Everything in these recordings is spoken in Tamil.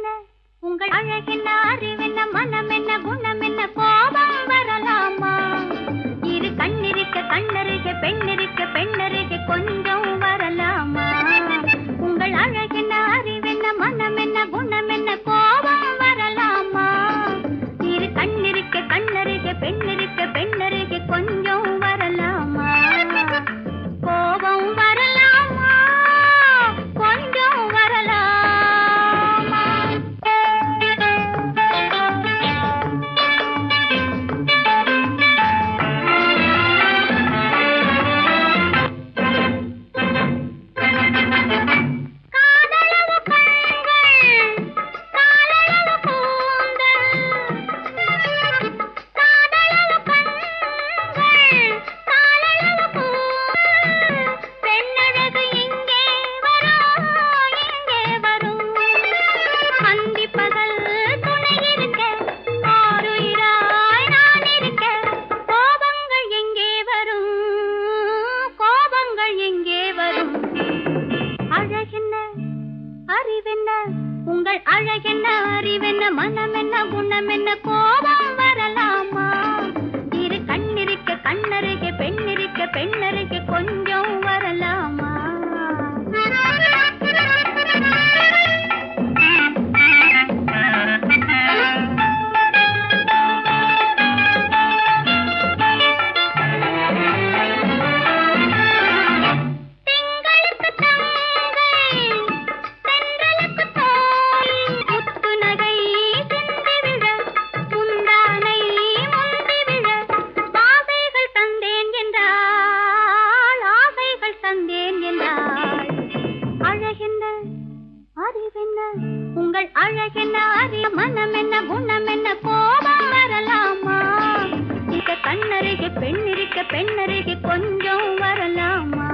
அழகென்ன உங்கள் அழகென்ன அறிவென்ன மனம் என்ன குணம் என்ன கோபம் வரலாமா இரு கண்ணிருக்க கண்ணருக பெண்ணிருக்க பெண்ணருக கொஞ்சம் வரலாமா உங்கள் அழகென்ன அறிவென்ன மனம் என்ன குணம் என்ன கோபம் வரலாமா இரு கண்ணிருக்க கண்ணருக பெண்ணிருக்க பெண்ணருக கொஞ்சம் வரலாமா கோபம் வரலாமா கொஞ்சம் வரலாமா உங்கள் அழகென்ன அறிவென்ன மனம் என்ன குணம் என்ன கோபம் வரலாமா இரு கண்ணிருக்க கண்ணருக பெண்ணிருக்க பெண்ணருக கொஞ்சம் வரலாமா உங்கள் அழகென்ன அறிய மனம் என்ன குணம் என்ன கோபம் வரலாமா இந்த கண்ணருகே பெண்ணிருக்க பெண்ணருகே கொஞ்சம் வரலாமா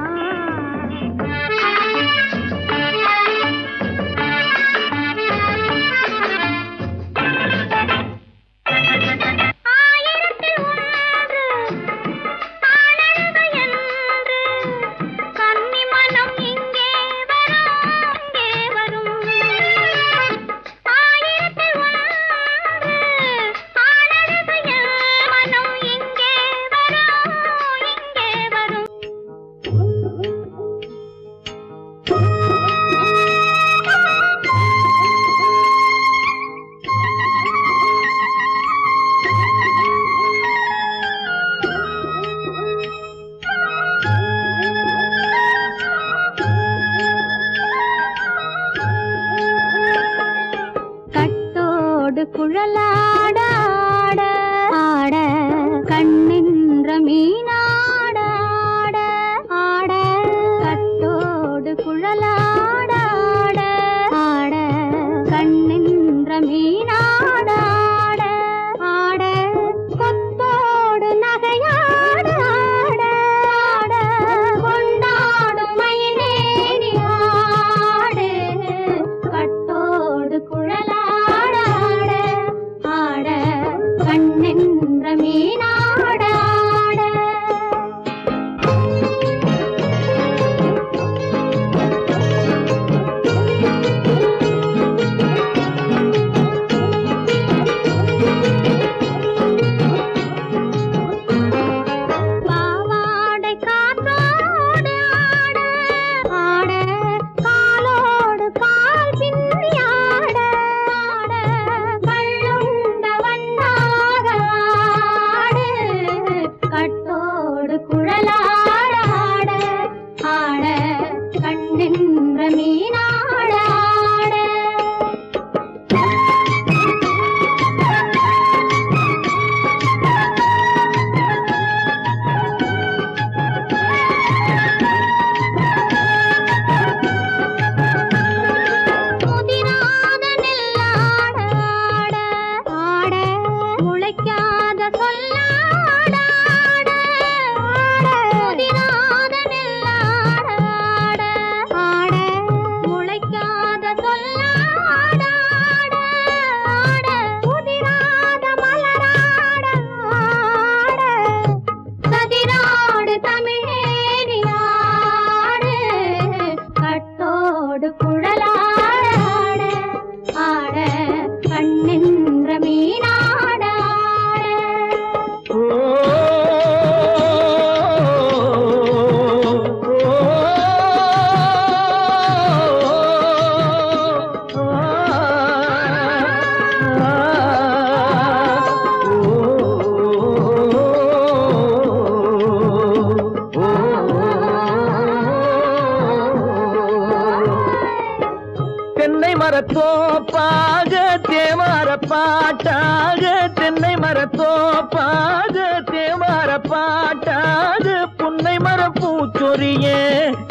தோப்பாக தேவார பாட்டாக தென்னை மரத்தோப்பாக தேவார பாட்டாக புன்னை மர பூச்சொரிய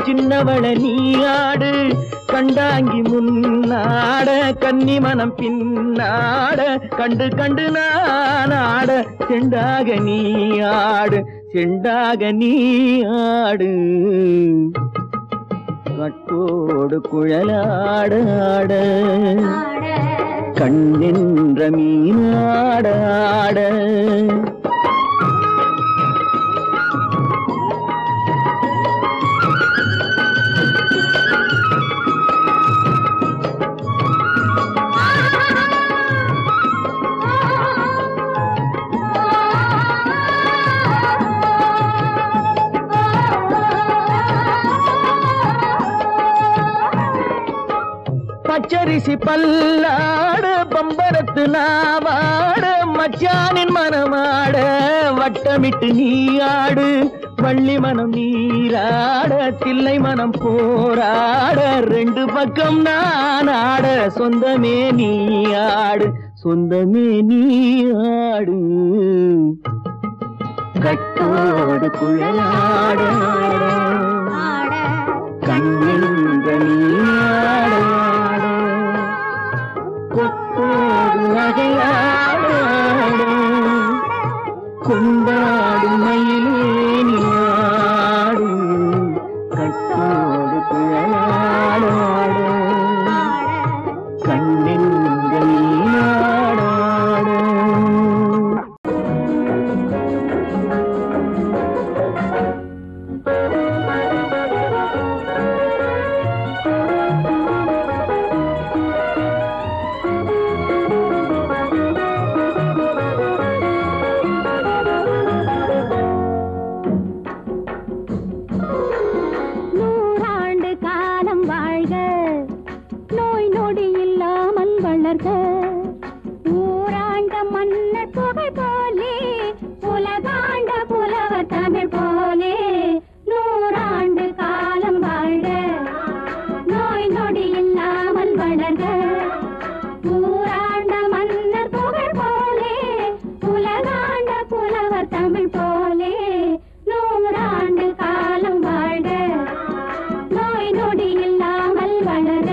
சின்னவள நீயாடு கண்டாங்கி முன்னாட கன்னி மனம் பின்னாட கண்டு கண்டு நானாட செண்டாக நீயாடு செண்டாக நீயாடு கட்டோடு குழலாடாட கண்ணென்ற மீனாடாட பச்சரிசி பல்லாட பம்பரத்து நாவாட மச்சானின் மனமாட வட்டமிட்டு நீயாடு வள்ளி மனம் நீராட தில்லை மனம் போராட ரெண்டு பக்கம் நானாட சொந்தமே நீயாடு சொந்தமே நீயாடு கட்டோடு குழலாட கண்ணின்ற நீயாட கொண்டாடும் மயிலேனியாடு கட்டோடு குழலாடாடு கண்ணென்ற நீயாடாடு ஊராண்ட மன்னர் புகை போலே உலகாண்ட புலவர் தமிழ் போலே நூறாண்டு காலம் வாழ்க நோய் நொடி இல்லாமல் வளர்க ஊராண்ட மன்னர் புகழ் போலே உலகாண்ட புலவர் தமிழ் போலே நூறாண்டு காலம் வாழ்க நோய் நொடி இல்லாமல் வளர்க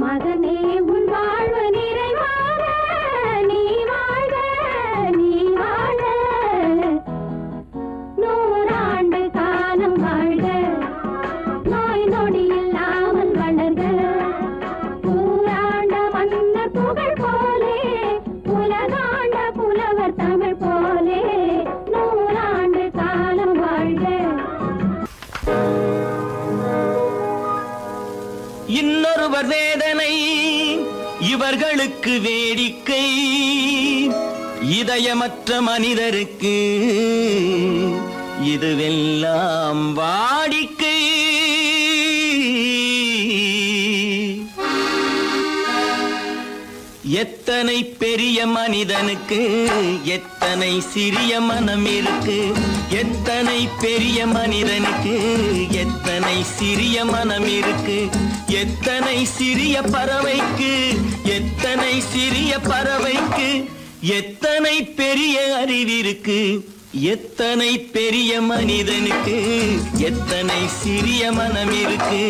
மகனே உன் வாழ்வு நிறைவாக நீ வாழ்க நீ இன்னொருவர் வேதனை இவர்களுக்கு வேடிக்கை, இதயமற்ற மனிதருக்கு இதுவெல்லாம் வாடிக்கை. எத்தனை பெரிய மனிதனுக்கு எத்தனை சிறிய மனம் இருக்கு, எத்தனை பெரிய மனிதனுக்கு எத்தனை சிறிய மனம் இருக்கு, எத்தனை சிறிய பறவைக்கு எத்தனை சிறிய பறவைக்கு எத்தனை பெரிய அறிவிருக்கு, எத்தனை பெரிய மனிதனுக்கு எத்தனை சிறிய மனம் இருக்கு.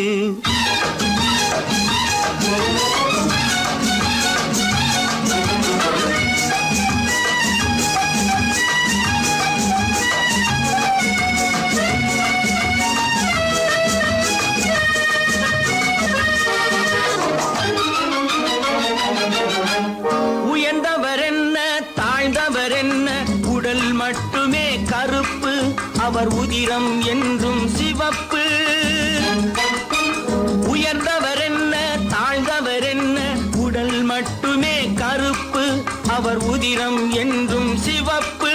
உயர்ந்தவர் என்ன தாழ்ந்தவர் என்ன, உடல் மட்டுமே கருப்பு, அவர் உதிரம் என்றும் சிவப்பு. உயர்ந்தவர் என்ன தாழ்ந்தவர் என்ன, உடல் மட்டுமே கருப்பு, அவர் உதிரம் என்றும் சிவப்பு.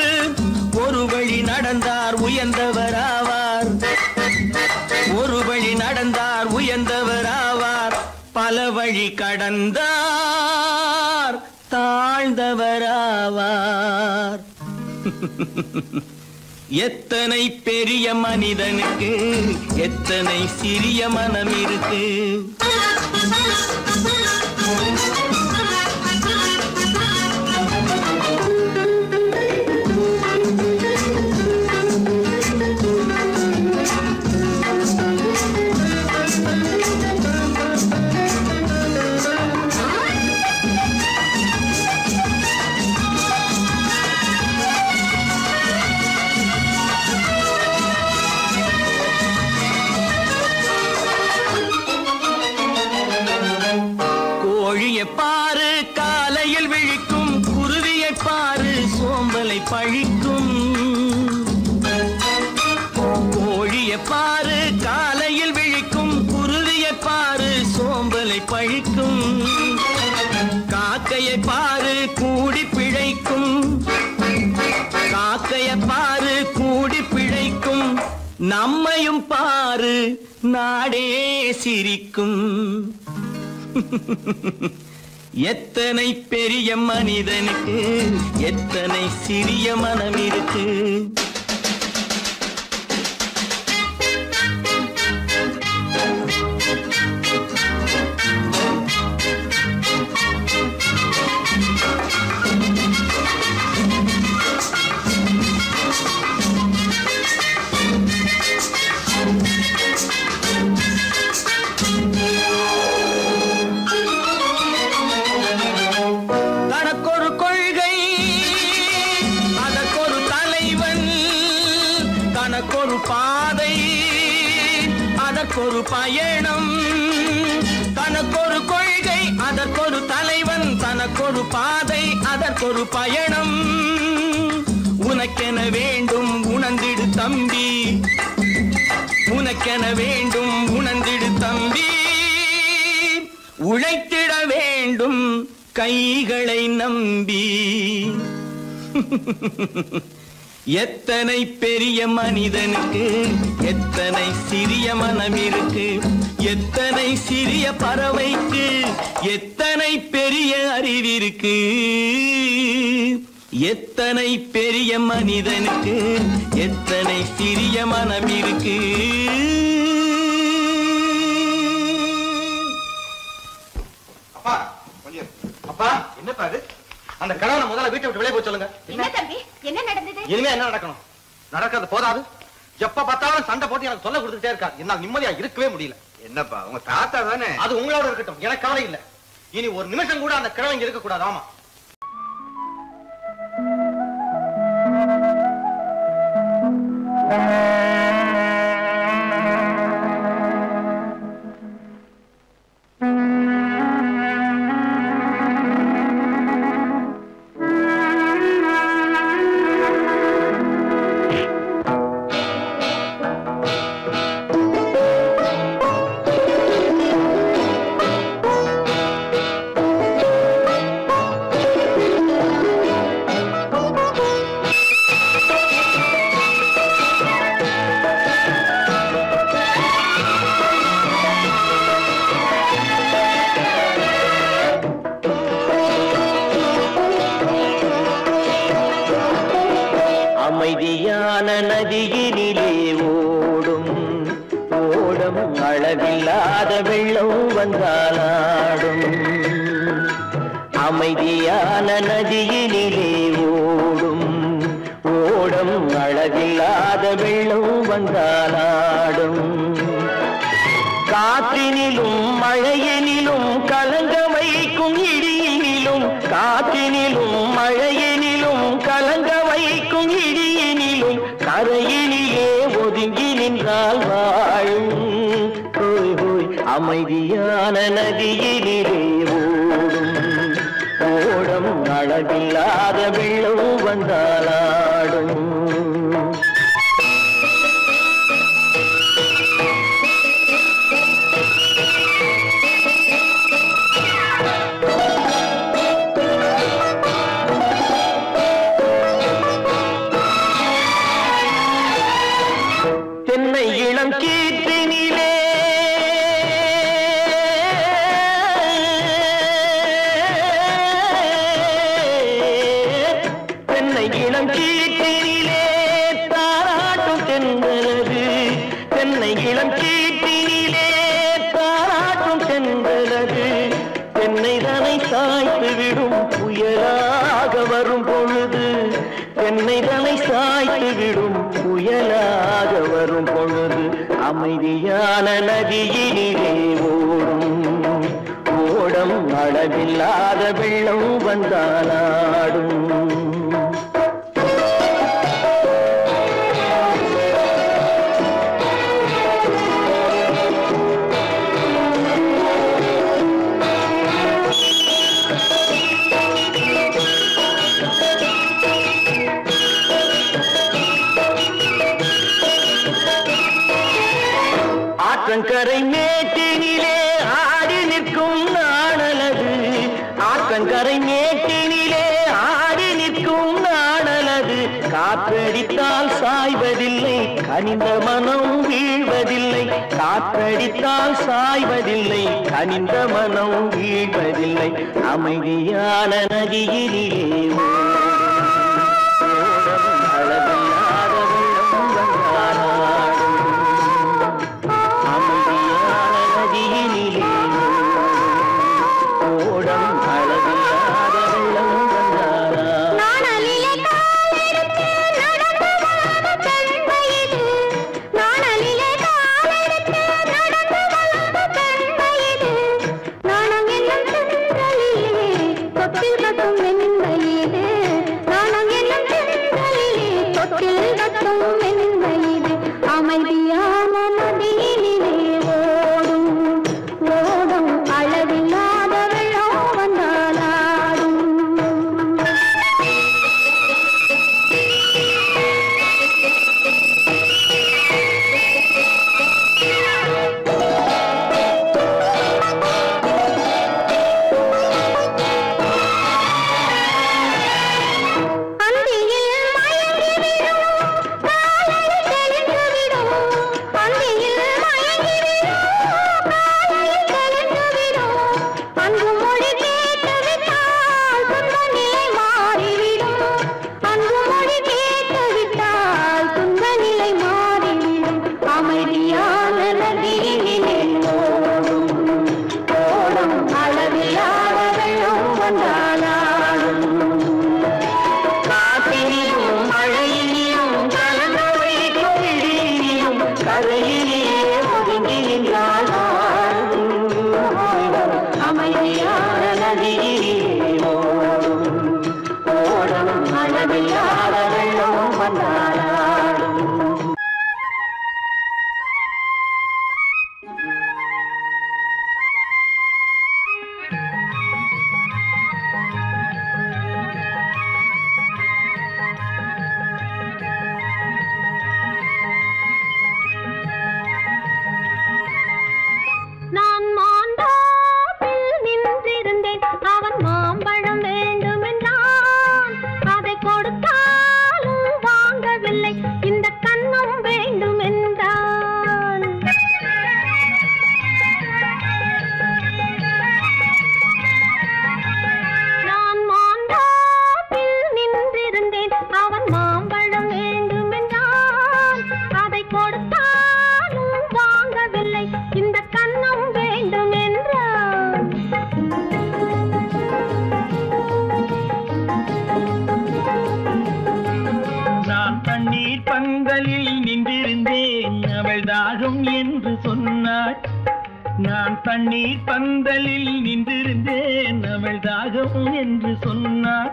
ஒரு வழி நடந்தார் உயர்ந்தவர் ஆவார், ஒரு வழி நடந்தார் உயர்ந்தவர் ஆவார், பல வழி கடந்தார் தாழ்ந்தவராவார். எத்தனை பெரிய மனிதனுக்கு எத்தனை சிறிய மனம் இருக்கு. கோழியை பாரு காலையில் விழிக்கும், குருவியை பாரு சோம்பலை பழிக்கும். கோழியை பாரு காலையில் விழிக்கும், குருவியை பாரு சோம்பலை பழிக்கும். காக்கையை பாரு கூடி பிழைக்கும், காக்கையை பாரு கூடி பிழைக்கும். நம்மையும் பாரு நாடே சிரிக்கும். எத்தனை பெரிய மனிதனுக்கு எத்தனை சிறிய மனம் இருக்கு. தனக்கொரு கொள்கை அதற்கொரு தலைவன், தனக்கொரு பாதை அதற்கொரு பயணம். தனக்கொரு கொள்கை அதற்கொரு தலைவன், தனக்கொரு பாதை அதற்கொரு பயணம். உனக்கென வேண்டும் உணர்ந்திடு தம்பி, உனக்கென வேண்டும் உணர்ந்திடு தம்பி. உழைத்திட வேண்டும் கைகளை நம்பி. எத்தனை பெரிய மனிதனுக்கு எத்தனை சிறிய மனம் இருக்கு, எத்தனை சிறிய பறவைக்கு எத்தனை பெரிய அறிவிருக்கு, எத்தனை பெரிய மனிதனுக்கு எத்தனை சிறிய மனம் இருக்கு. அப்பா என்னப்பா அது? அந்த கணவனை முதல்ல வீட்டை விட்டு வெளியே போய் சொல்லுங்க. என்ன தம்பி என்ன நடந்தது? இனிமே என்ன நடக்கணும்? நடக்கிறது போதாது, எப்ப பார்த்தாலும் சண்டை போட்டு எனக்கு சொல்ல கொடுத்துட்டே இருக்கா. என்னால நிம்மதியா இருக்கவே முடியல. என்னப்பா உங்க தாத்தா தானே? அது உங்களோட இருக்கட்டும், எனக்கு கவலை இல்ல. இனி ஒரு நிமிஷம் கூட அந்த கிழவங்க இருக்க கூடாது. ஆமா அளவில்லாத வெள்ளம் வந்தாலாடும் அமைதியான நதியினிலே ஓடும் ஓடும் அளவில்லாத வெள்ளம் வந்தாலாடும் காற்றினிலும் மழையினிலும் கலங்க வைக்கும் இடியினிலும் காற்றினிலும் மழையினிலும் கலங்க வைக்கும் இடியினிலும் கரையினிலே ஒதுங்கி நின்றால் வாழும் ஹோய் ஹோய் அமைதியான நதியினிலே ஓடும் ஓடும் அளவில்லாத வெள்ளம் வந்தாலாடும் தென்னை இளம் கீற்றினிலே தென்னை இளம் கீற்றினிலே தாராட்டும் தென்றலது தென்னை இளம் கீற்றினிலே தாராட்டும் தென்றலது தென்னை தனை சாய்த்து விடும் புயலாக வரும் பொழுது தென்னை தனை சாய்த்து விடும் புயலாக வரும் பொழுது அமைதியான நதியினிலே ஓடும் ஓடம் அளவில்லாத வெள்ளம் வந்தாலாடும் ஆற்றங்கரை மேட்டினிலே ஆடி நிற்கும் நாணலது ஆற்றங்கரை மேட்டினிலே ஆடி நிற்கும் நாணலது காற்றடித்தால் சாய்வதில்லை கனிந்த மனம் வீழ்வதில்லை காற்றடித்தால் சாய்வதில்லை கனிந்த மனம் வீழ்வதில்லை அமைதியான நதியினிலே நாணம் என்னும் சென்றலிலே தொட்டில் கட்டும் வெண்மையிலே தண்ணீர் பந்தலில் நின்றிருந்தேன் அவள் தாகம் என்று சொன்னாள்.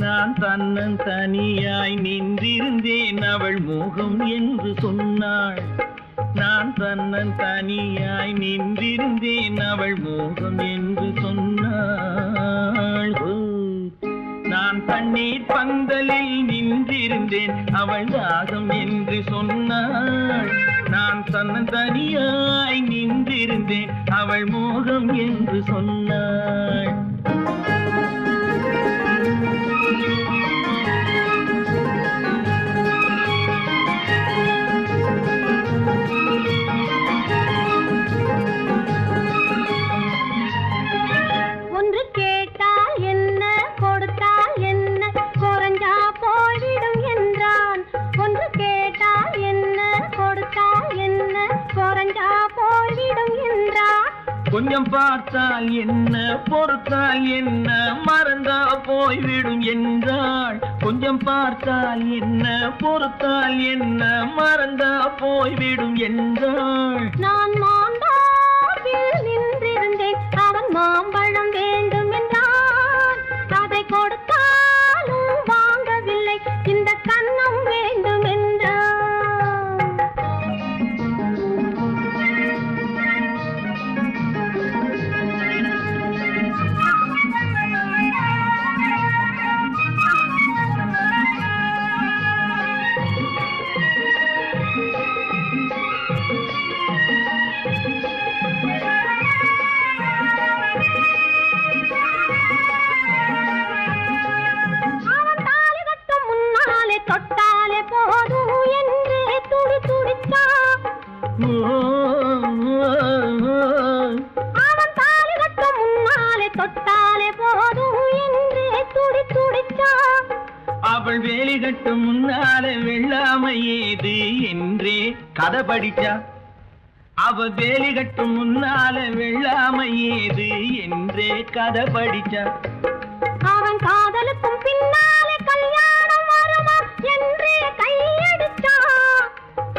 நான் தன்னன் தனியாய் நின்றிருந்தேன் அவள் மோகம் என்று சொன்னாள். நான் தன்னன் தனியாய் நின்றிருந்தேன் அவள் மோகம் என்று சொன்னாள். நான் தண்ணீர் பந்தலில் நின்றிருந்தேன் அவள் தாகம் என்று சொன்னாள். நான் தன்னன் தனியாய் நின்றிருந்தேன் அவள் மோகம் என்று சொன்னாள். ஒன்று கேட்டால் என்ன கொடுத்தால் என்ன குறைஞ்சா போய்விடும் என்றான். ஒன்று கேட்டால் என்ன கொடுத்தால் என்ன குறைஞ்சா போய்விடும் என்றான். கொஞ்சம் பார்த்தால் என்ன பொறுத்தால் என்ன மறந்தா போய்விடும் என்றாள். கொஞ்சம் பார்த்தால் என்ன பொறுத்தால் என்ன மறந்தா போய்விடும் என்றாள். நான் மாந்தாப்பில் நின்றிருந்தேன் அவன் மாம்பழம் வேண்டும் என்றான். அதை கொடுத்தாலும் வாங்கவில்லை இந்த கன்னம் வேண்டும் என்றான். தொட்டாலே போதும் என்று துடி துடித்தான். அவன் தாலி கட்ட முன்னாலே தொட்டாலே போதும் என்று துடி துடித்தான். அவள் வேலி கட்டும் முன்னாலே வெள்ளாமை ஏது என்றே கதை படிச்சா. அவள் வேலி கட்டும் முன்னாலே வெள்ளாமை ஏது என்றே கதை படிச்சா. அவன் காதலுக்கும் பின்னாலே கல்யாணம் வருமா என்றே கையடிச்சான்.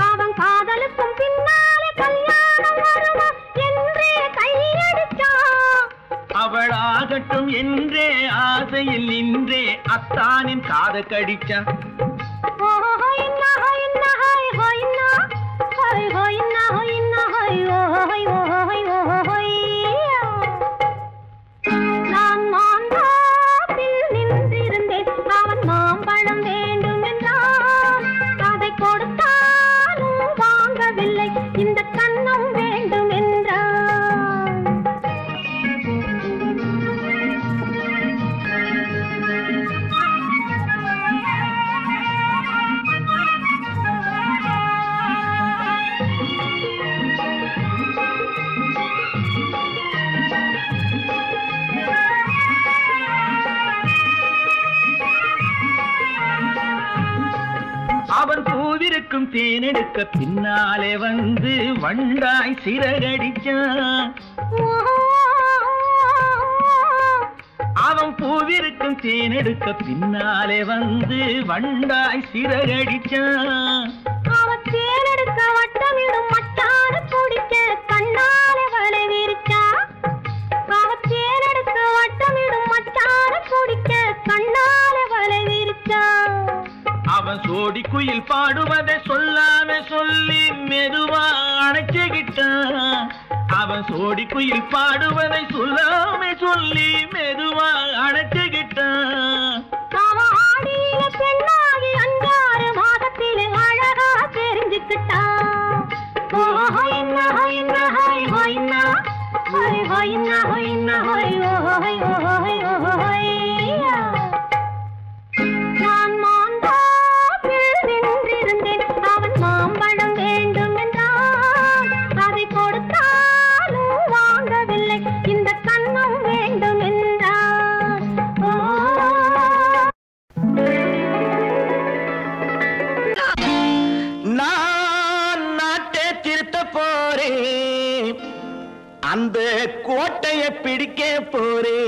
அவன் காதலுக்கும் பின்னாலே கல்யாணம் வருமா என்றே கையடிச்சான். அவள் ஆகட்டும் என்றே ஆசையில் நின்றே அத்தானின் காத கடிச்சா. நான் மாந்தாப்பில் நின்றிருந்தேன் அவன் மாம்பழம் வேண்டும் என்றான். அதை கொடுத்தாலும் வாங்கவில்லை இந்த கன்னம் வேண்டும் என்றான். அவன் பூவிருக்கும் தேனெடுக்க பின்னாலே வந்து வண்டாய் சிறகடிச்சான். அவன் பூவிருக்கும் தேனெடுக்க பின்னாலே வந்து வண்டாய் சிறகடிச்சான். அவன் தேனெடுக்க வட்டமிடும் மட்டான குடிக்க கண்ணாலே வலை விரிச்சா. அவன் தேனெடுக்க வட்டமிடும் மட்டான குடிக்க கண்ணாலே வலை விரிச்சா. அவன் சோடி குயில் பாடுவதை சொல்லாம சொல்லி மெதுவா அணைச்சுக்கிட்டான். அவன் சோடி குயில் பாடுவதை சொல்லாம சொல்லி மெதுவா அணைச்சுக்கிட்டான். அவன் ஆடிய பெண்ணாகி 5-6 மாதத்திலே அழகா தெரிஞ்சுக்கிட்டான். நான் மாந்தாப்பில் நின்றிருந்தேன் அவன் மாம்பழம் வேண்டும் என்றான். அதை கொடுத்தாலும் வாங்கவில்லை இந்த கன்னம் வேண்டும் என்றான். நான் நாட்டை திருத்த போறேன், அந்த கோட்டையை பிடிக்க போறேன்.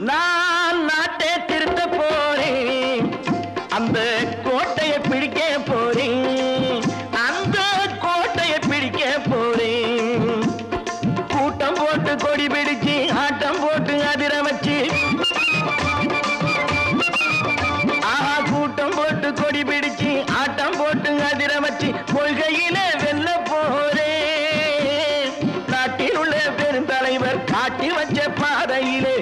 நான் நாட்டை திருத்த போறேன், அந்த கோட்டையை பிடிக்க போறேன், அந்த கோட்டையை பிடிக்க போறேன். கூட்டம் போட்டு கொடி பிடிச்சு ஆட்டம் போட்டு அதிர வச்சு, கூட்டம் போட்டு கொடி பிடிச்சு ஆட்டம் போட்டு அதிர வச்சு கொள்கையில வெல்ல போறேன். நாட்டில் உள்ள பெருந்தலைவர் காட்டி வச்ச பாதையிலே,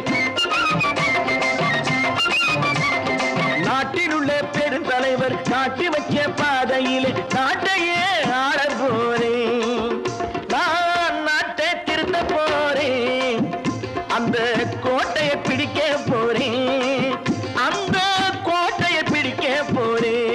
நாட்டில் உள்ள பெருந்தலைவர் காட்டி வச்ச பாதையிலே நாட்டையே ஆள போறேன். நான் நாட்டை திருத்த போறேன், அந்த கோட்டையை பிடிக்க போறேன், அந்த கோட்டையை பிடிக்க போறேன்.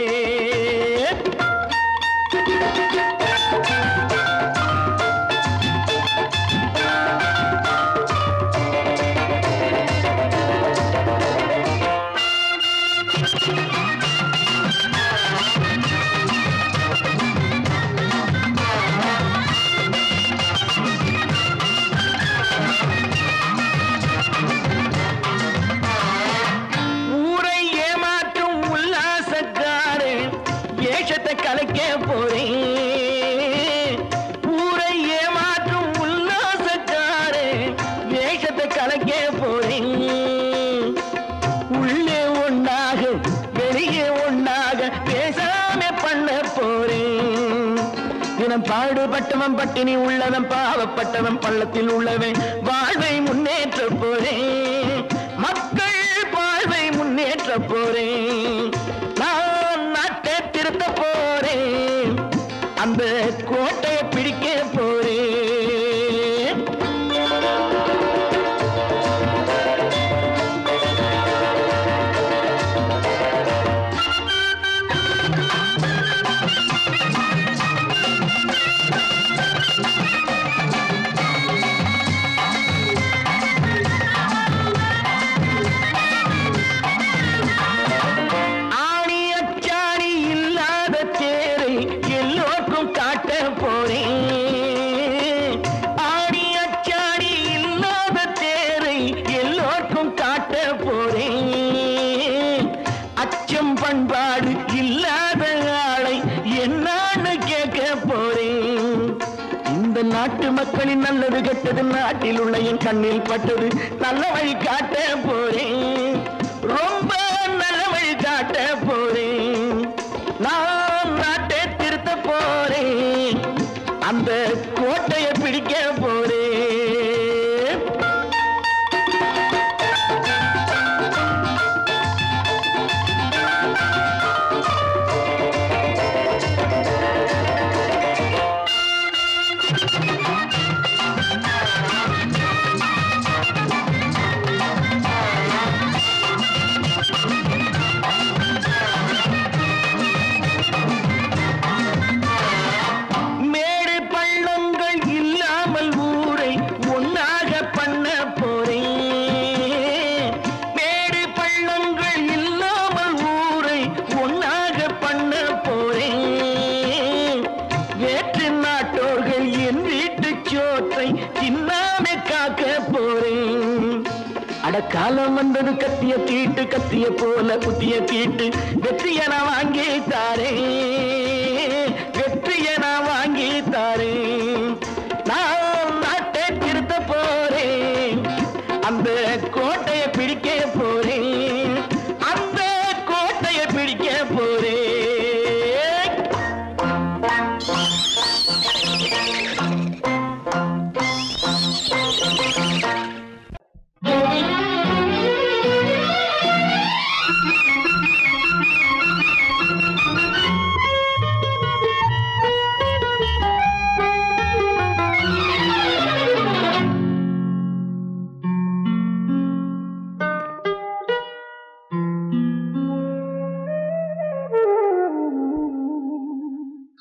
கலைக்க போறேன், ஊரை ஏமாற்றும் உல்லாசக்காரே வேஷத்தை கலைக்க போறேன். உள்ளே ஒன்னாக வெளியே ஒன்னாக பேசாம பண்ண போறேன். தினம் பாடுபட்டவன் பட்டினி உள்ளவன் பாவப்பட்டவன் பள்ளத்தில் உள்ளவன் வாழ்வை முன்னேற்ற போறேன், மக்கள் வாழ்வை முன்னேற்ற போறேன். நான் நாட்டை திருத்த போறேன், அந்த கோட்டையை பிடிக்க போறேன். பண்பாடு இல்லாத ஆளை என்னான்னு கேட்க போறேன். இந்த நாட்டு மக்களின் நல்லது கெட்டது நாட்டில் உள்ள என் கண்ணில் பட்டது நல்ல வழி காட்ட போறேன், ரொம்ப நல்ல வழி காட்ட போறேன். நான் நாட்டை திருத்த போறேன், அந்த கோட்டையை பிடிக்க போறேன். காலம் வந்தது கத்திய தீட்டு, கத்திய போல குத்திய தீட்டு, வெற்றிய நான் வாங்கி தாரேன், வெற்றிய நான் வாங்கி தாரேன். நான் நாட்டை திருத்த போறேன், அந்த கோட்டையை பிடிக்க போறேன், அந்த கோட்டையை பிடிக்க போறேன்.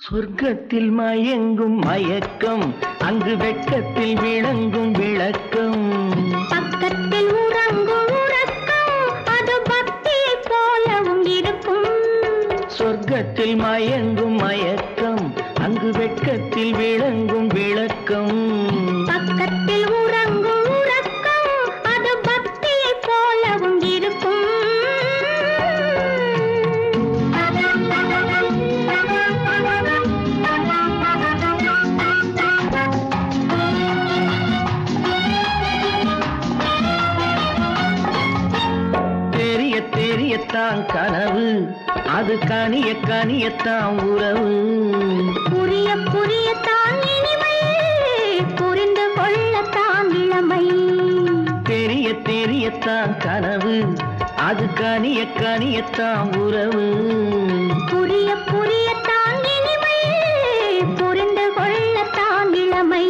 சொர்க்கத்தில் மயங்கும் மயக்கம், அங்கு வெட்கத்தில் விளங்கும் விளக்கம், பக்கத்தில் உறங்கும் உறக்கம், அது பக்தியை போலவும் இருக்கும். சொர்க்கத்தில் மயங்கும் மயக்கம், அங்கு வெட்கத்தில் விளங்கும் விளக்கம், பக்கத்தில் உறங்கும் உறக்கம், அது பக்தியை போலவும் இருக்கும். கனவு அது கனிய கனியத்தான் உறவு புரிய புரியத்தான் இனிமை புரிந்து கொள்ளத்தான் இளமை தெரிய தெரியத்தான் கனவு அது கனிய கனியத்தான் உறவு புரிய புரியத்தான் இனிமை புரிந்து கொள்ளத்தான் இளமை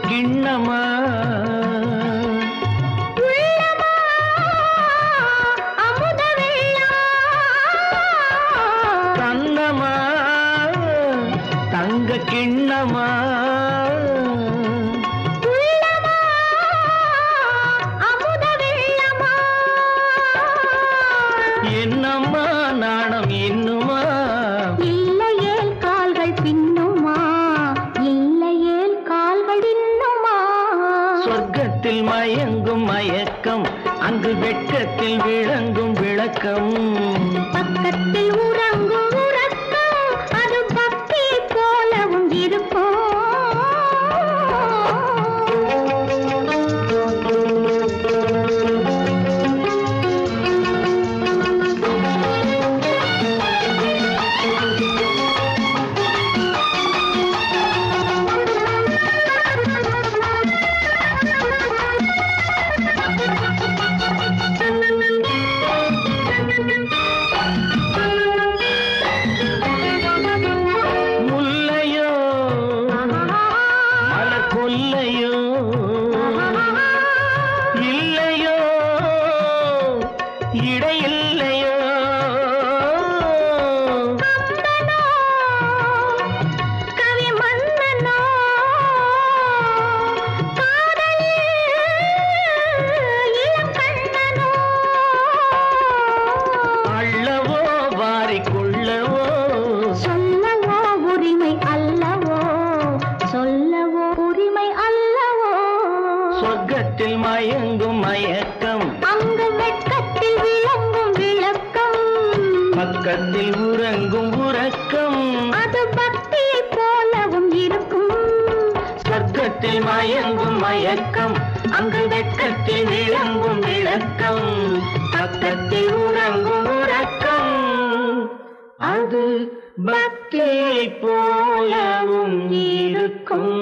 கிண்ணமா அமுத கண்ணமா தங்க கிண்ணமா அமுத வெள்ளமா என்னம்மா நாணம் இன்னுமா இல்லையேல் கால்கள் பின்னுமா இல்லையேல் கால்கள் இன்னுமா சொர்க்கத்தில் மயங்கும் மயக்கம் அங்கு வெட்கத்தில் விளங்கும் விளக்கம் பக்கத்தில் உறங்கும் உறக்கம் அது பக்தியை போலவும் இருக்கும் முல்லையோ மலர் கொல்லையோ இல்லையோ இடையில்லையோ கவி மன்னனோ காதலில் இளம் கண்ணனோ அள்ளவோ வாரிக்கொள்ளவோ சொல்லவோ உரிமை அல்லவோ சொல்லவோ உரிமை அல்லவோ சொர்க்கத்தில் மயங்கும் மயக்கம் அங்கு வெட்கத்தில் விளங்கும் விளக்கம் பக்கத்தில் உறங்கும் உறக்கம் அது பக்தியை போலவும் இருக்கும் சொர்க்கத்தில் மயங்கும் மயக்கம் அங்கு வெட்கத்தில் விளங்கும் விளக்கம் பக்கத்தில் உறங்கும் உறக்கம் அது பக்தியை போலவும் இருக்கும்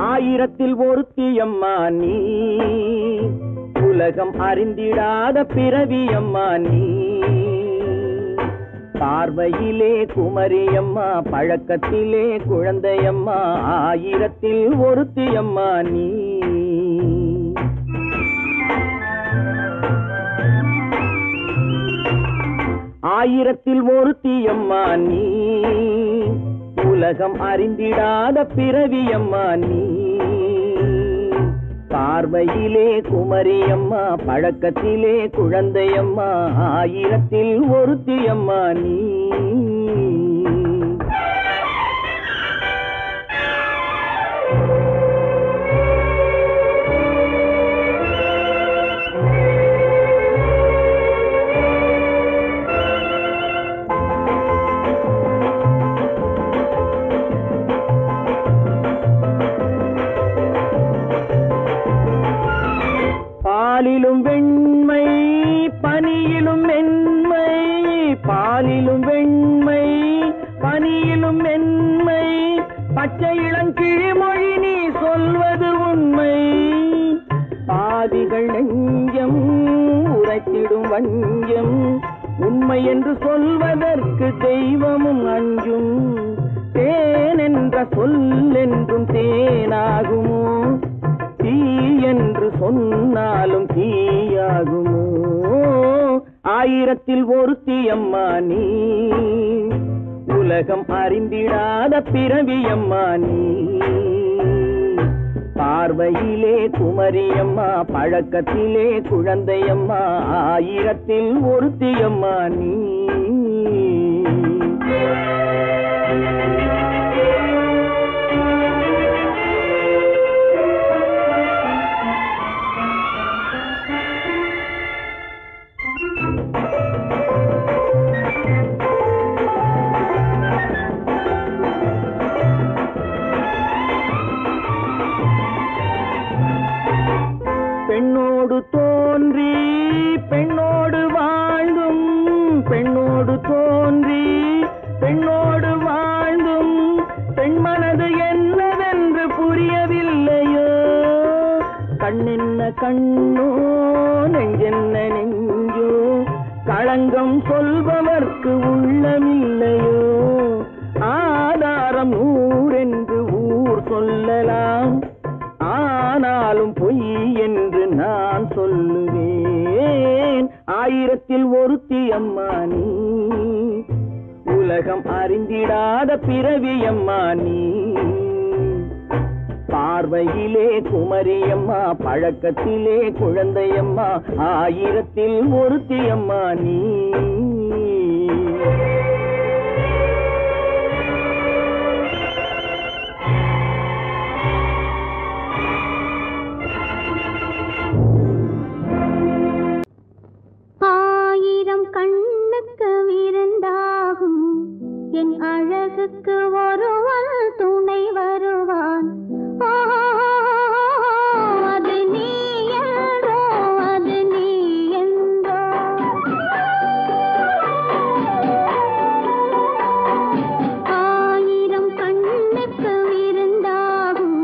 ஆயிரத்தில் ஒருத்தியம்மா நீ உலகம் அறிந்திடாத பிறவியம்மா நீ பார்வையிலே குமரியம்மா பழக்கத்திலே குழந்தையம்மா ஆயிரத்தில் ஒருத்தியம்மா நீ ஆயிரத்தில் ஒருத்தியம்மா நீ உலகம் அறிந்திடாத பிறவியம்மா நீ பார்வையிலே குமரியம்மா பழக்கத்திலே குழந்தையம்மா ஆயிரத்தில் ஒருத்தியம்மா நீ பாலிலும் வெண்மை பனியிலும் மென்மை பாலிலும் வெண்மை பனியிலும் மென்மை பச்சை இளங்கிழிமொழி நீ சொல்வது உண்மை பாதிகள் நெஞ்சம் உரைத்திடும் வஞ்சம் உன் உண்மை என்று சொல்வதற்கு தெய்வமும் அஞ்சும். தேன் என்ற சொல் என்றும் தேனாகுமோ? தீ என்று சொன்னாலும் தீயாகுமோ? ஆயிரத்தில் ஒருத்தி அம்மா நீ, உலகம் அறிந்திடாத பிறவியம்மா நீ. பார்வையிலே குமரியம்மா, பழக்கத்திலே குழந்தையம்மா, ஆயிரத்தில் ஒருத்தியம்மா நீ. பெண்ணோடு தோன்றி பெண்ணோடு வாழ்ந்தும், பெண்ணோடு தோன்றி பெண்ணோடு வாழ்ந்தும், பெண் மனது என்னவென்று புரியவில்லையோ? கண்ணென்ன கண்ணோ, நெஞ்சென்ன நெஞ்சோ, களங்கம் சொல்பவர்க்கு உள்ளமில்லையோ? ஆதாரம் ஊரென்று ஊர் சொல்லலாம், ஆனாலும் பொய் என்று நான் சொல்லுவேன். ஆயிரத்தில் ஒருத்தி அம்மா நீ, உலகம் அறிந்திடாத பிறவியம்மா நீ. பார்வையிலே குமரியம்மா, பழக்கத்திலே குழந்தையம்மா, ஆயிரத்தில் ஒருத்தி அம்மா நீ. கண்ணுக்கு விருந்தாகும் என் அழகுக்கு ஒருவன் துணை வருவான். அது நீ என்றோ, அது நீ என்றோ. ஆயிரம் கண்ணுக்கு விருந்தாகும்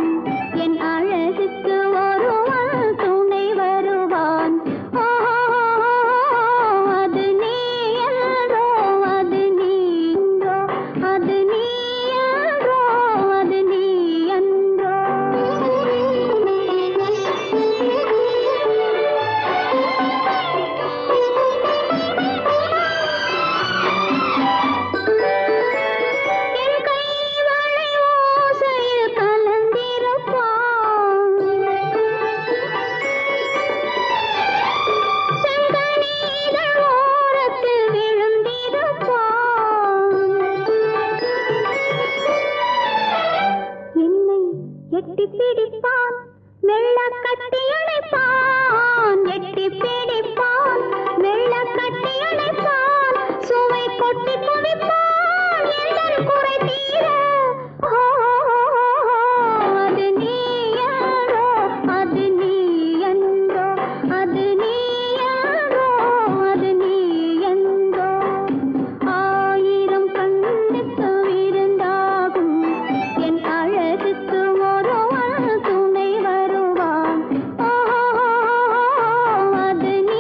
என் அழகுக்கு ஒருவன் துணை வருவான். எட்டி பிடிப்பான், மெல்ல கட்டி அணைப்பான். எட்டி பிடிப்பான், மெல்ல கட்டி அணைப்பான். சுவை கொட்டி குவிப்பான், எந்தன் குறை தீர. அது நீ என்றோ, அது நீ என்றோ, அது நீ என்றோ, அது நீ என்றோ. ஆயிரம் கண்ணுக்கு விருந்தாகும் என் அழகுக்கு ஒருவன் துணை வருவான். அது நீ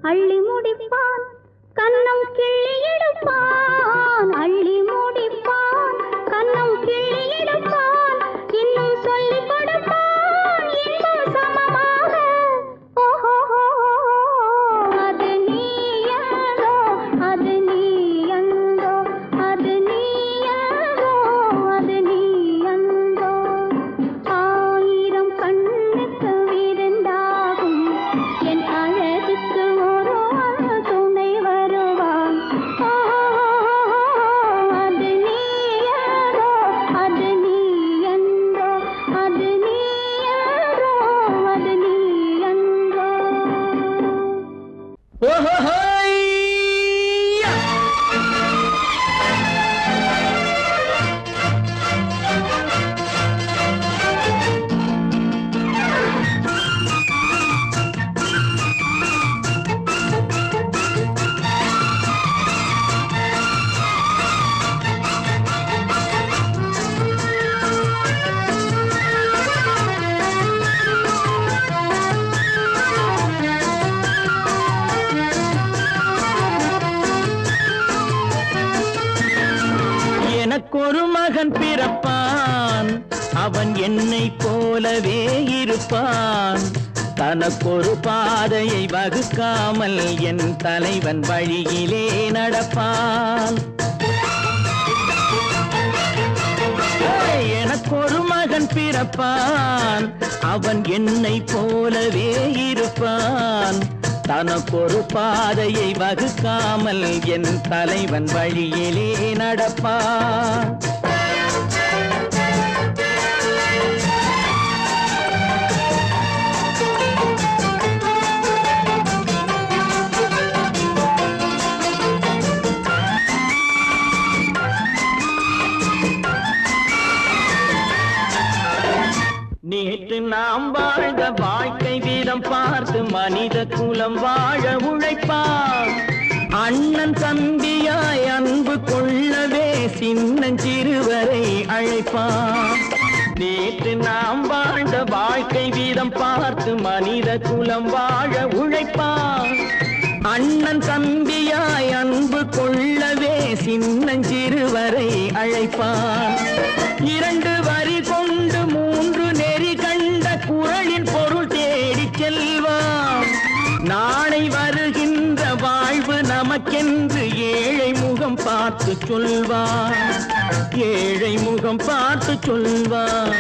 அள்ளி முடிப்பான் கண்ணம் கிள்ளி எடுப்பான் அள்ளி முடிப்பான் கண்ணம் கிள்ளி எடுப்பான் இன்னும் சொல்லி கொடுப்பான் இன்னும் சமமாக ஓஹோ அது நீ யாரோ அது நீ அந்தோ அது நீ யாரோ அது நீ அந்தோ ஆயிரம் கண்ணுக்கு விருந்தாகும் என் அழகுக்கு ஒரு துணை வருவான் அது நீ யாரோ அது நீ அந்தோ அது நீ யாரோ அது நீ அந்தோ எனக்கொரு மகன் பிறப்பான் அவன் என்னை போலவே இருப்பான் தனக்கொரு பாதையை வகுக்காமல் என் தலைவன் வழியிலே நடப்பான் எனக்கொரு மகன் பிறப்பான் அவன் என்னை போலவே இருப்பான் தனக்கொரு பாதையை வகுக்காமல் என் தலைவன் வழியிலே நடப்பான் நேற்று நாம் வாழ்ந்த வாழ்க்கை வீதம் பார்த்து மனித குலம் வாழ உழைப்பான் அண்ணன் தம்பியாய் அன்பு கொள்ளவே சின்னஞ்சிறுவரை அழைப்பான் நேற்று நாம் வாழ்ந்த வாழ்க்கை வீதம் பார்த்து மனித குலம் வாழ உழைப்பான் அண்ணன் தம்பியாய் அன்பு கொள்ளவே சின்னஞ்சிறுவரை அழைப்பான் இரண்டு வரி கொண்டு மூன்று நெறி கண்ட குறளின் பொருள் தேடி செல்வான் நாளை வருகின்ற வாழ்வு நமக்கென்று ஏழை முகம் பார்த்து சொல்வான் ஏழை முகம் பார்த்து சொல்வான்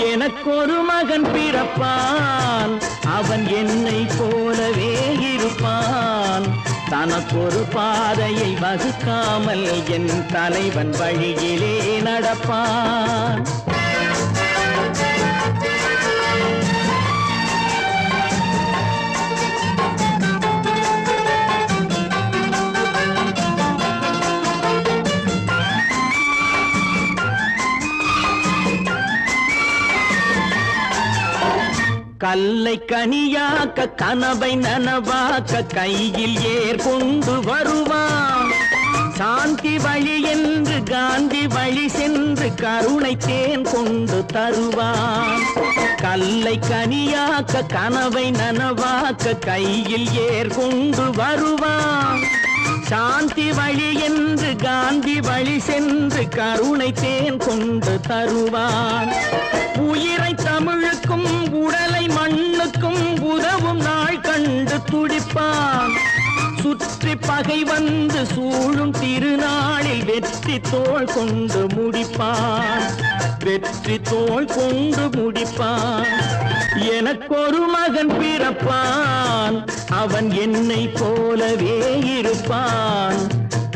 எனக்கொரு மகன் பிறப்பான் அவன் என்னை போலவே இருப்பான் தனக்கொரு பாதையை வகுக்காமல் என் தலைவன் வழியிலே நடப்பான் கல்லை கனியாக்க கனவை நனவாக்க கையில் ஏற்கொண்டு வருவான் சாந்தி வழி என்று காந்தி வழி சென்று கருணை தேன் கொண்டு தருவான் கல்லை கனியாக்க கனவை நனவாக்க கையில் ஏற்கொண்டு வருவான் சாந்தி வழி என்று காந்தி வழி சென்று கருணை தேன் கொண்டு தருவான் உயிரை தமிழுக்கும் உடலை மண்ணுக்கும் உதவும் நாள் கண்டு துடிப்பான் சுற்றி பகை வந்து சூழும் திருநாளில் வெற்றி தோள் கொண்டு முடிப்பான் வெற்றி தோள் கொண்டு முடிப்பான் எனக்கொரு மகன் பிறப்பான் அவன் என்னை போலவே இருப்பான்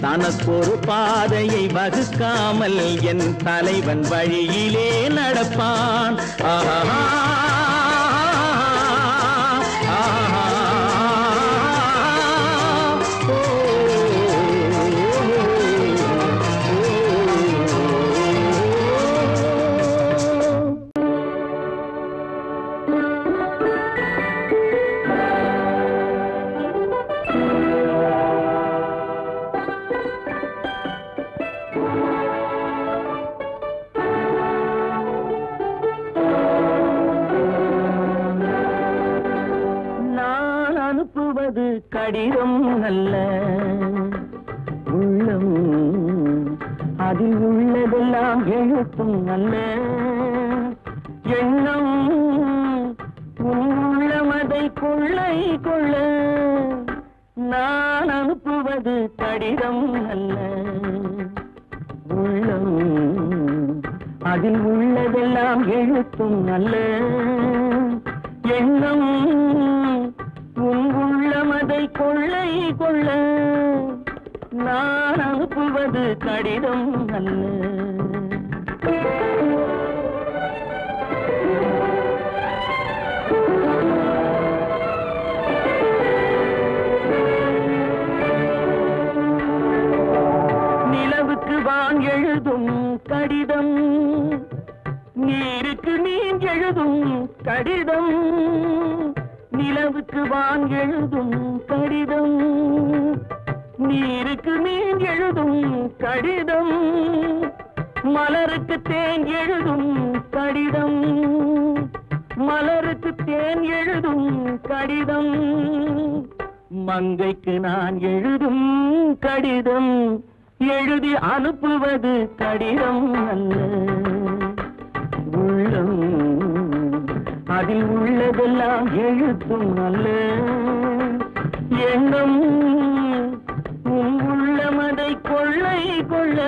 தனக்கொரு பாதையை வகுக்காமல் என் தலைவன் வழியிலே நடப்பான் ஆஹா அனுப்புவது கடிதம் அல்ல உள்ளம் அதில் உள்ளதெல்லாம் எழுத்தும் அல்ல எண்ணம் உள்ளமதை கொள்ளை கொள்ள நான் அனுப்புவது கடிதம் அல்ல உள்ளம் அதில் உள்ளதெல்லாம் எழுத்தும் அல்ல எண்ணம் உள்ளமதை கொள்ளை கொள்ள நான் அனுப்புவது கடிதம் அல்ல நிலவுக்கு வான் எழுதும் கடிதம் நீருக்கு நீர் எழுதும் கடிதம் நிலவுக்கு வான் எழுதும் கடிதம் நீருக்கு நீர் எழுதும் கடிதம் மலருக்கு தேன் எழுதும் கடிதம் மலருக்கு தேன் எழுதும் கடிதம் மங்கைக்கு நான் எழுதும் கடிதம் எழுதி அனுப்புவது கடிதம் அல்ல உள்ளம் அதில் உள்ளதெல்லாம் எழுத்தும் அல்ல எண்ணம் உள்ளமதை கொள்ளை கொள்ள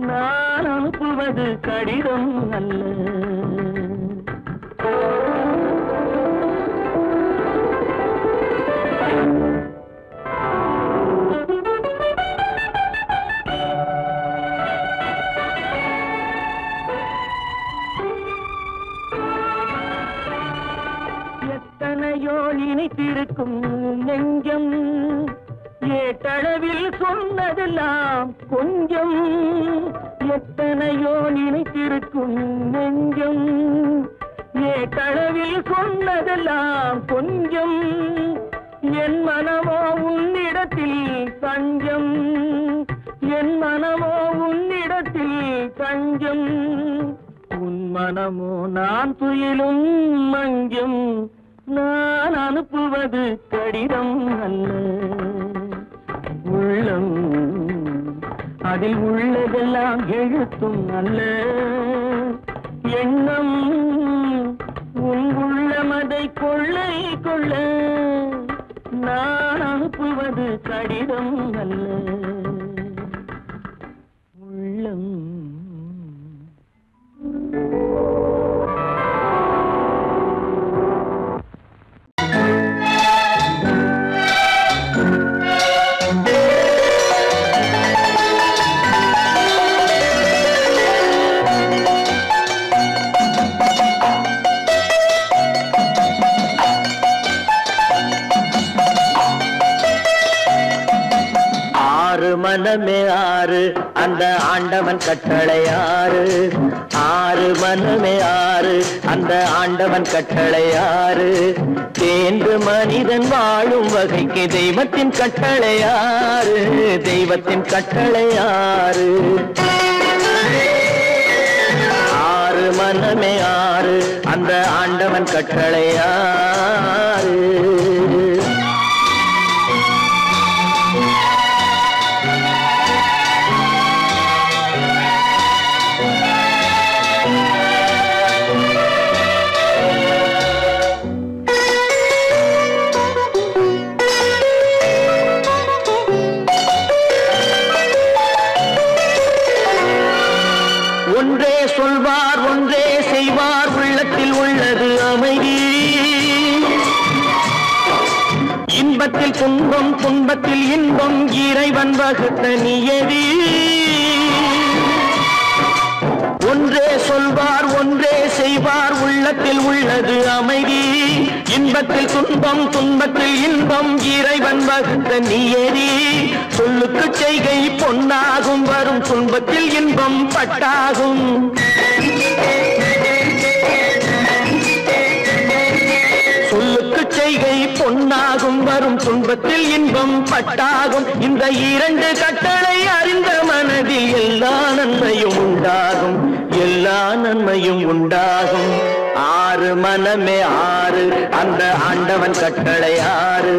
நான் அனுப்புவது கடிதம் அல்ல எத்தனையோ இனித்திருக்கும் நெஞ்சம் ஏட்டளவில் சொன்னதெல்லாம் கொஞ்சம் எத்தனையோ நினைத்திருக்கும் நெஞ்சம் ஏட்டளவில் சொன்னதெல்லாம் கொஞ்சம் என் மனமோ உன்னிடத்தில் தஞ்சம் என் மனமோ உன்னிடத்தில் தஞ்சம் உன் மனமோ நான் துயிலும் மஞ்சம் நான் அனுப்புவது கடிதம் அல்ல உள்ளம் அதில் உள்ளதெல்லாம் எழுத்தும் அல்ல எண்ணம் உன் உள்ளமதை கொள்ளை கொள்ள நான் அனுப்புவது கடிதம் அல்ல உள்ளம் மனமே ஆறு அந்த ஆண்டவன் கட்டளை ஆறு ஆறு மனமே ஆறு அந்த ஆண்டவன் கட்டளை ஆறு தேர்ந்து மனிதன் வாழும் வகைக்கு தெய்வத்தின் கட்டளை ஆறு தெய்வத்தின் கட்டளை ஆறு ஆறு மனமே ஆறு அந்த ஆண்டவன் கட்டளை ஆறு ஒன்றே சொல்வார் ஒன்றே செய்வார் உள்ளத்தில் உள்ளது அமைதி இன்பத்தில் துன்பம் துன்பத்தில் இன்பம் இறைவன் வகுத்த நியதி ஒன்றே சொல்வார் ஒன்றே செய்வார் உள்ளத்தில் உள்ளது அமைதி இன்பத்தில் துன்பம் துன்பத்தில் இன்பம் இறைவன் வகுத்த நியதி சொல்லுக்கு செய்கை பொன்னாகும் வரும் துன்பத்தில் இன்பம் பட்டாகும் சொல்லுக்கு செய்கை பொன்னாகும் வரும் துன்பத்தில் இன்பம் பட்டாகும் இந்த இரண்டு கட்டளை அறிந்த மனதில் எல்லா நன்மையும் உண்டாகும் எல்லா நன்மையும் உண்டாகும் ஆறு மனமே ஆறு அந்த ஆண்டவன் கட்டளை ஆறு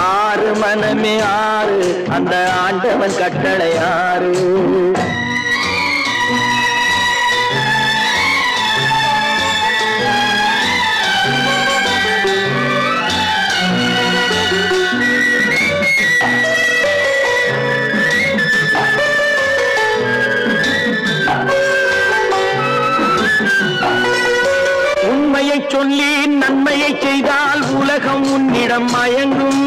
ஆறு மனமே ஆறு அந்த ஆண்டவன் கட்டளை ஆறு உண்மையை சொல்லி நன்மையை செய்தால் உலகம் உன்னிடம் மயங்கும்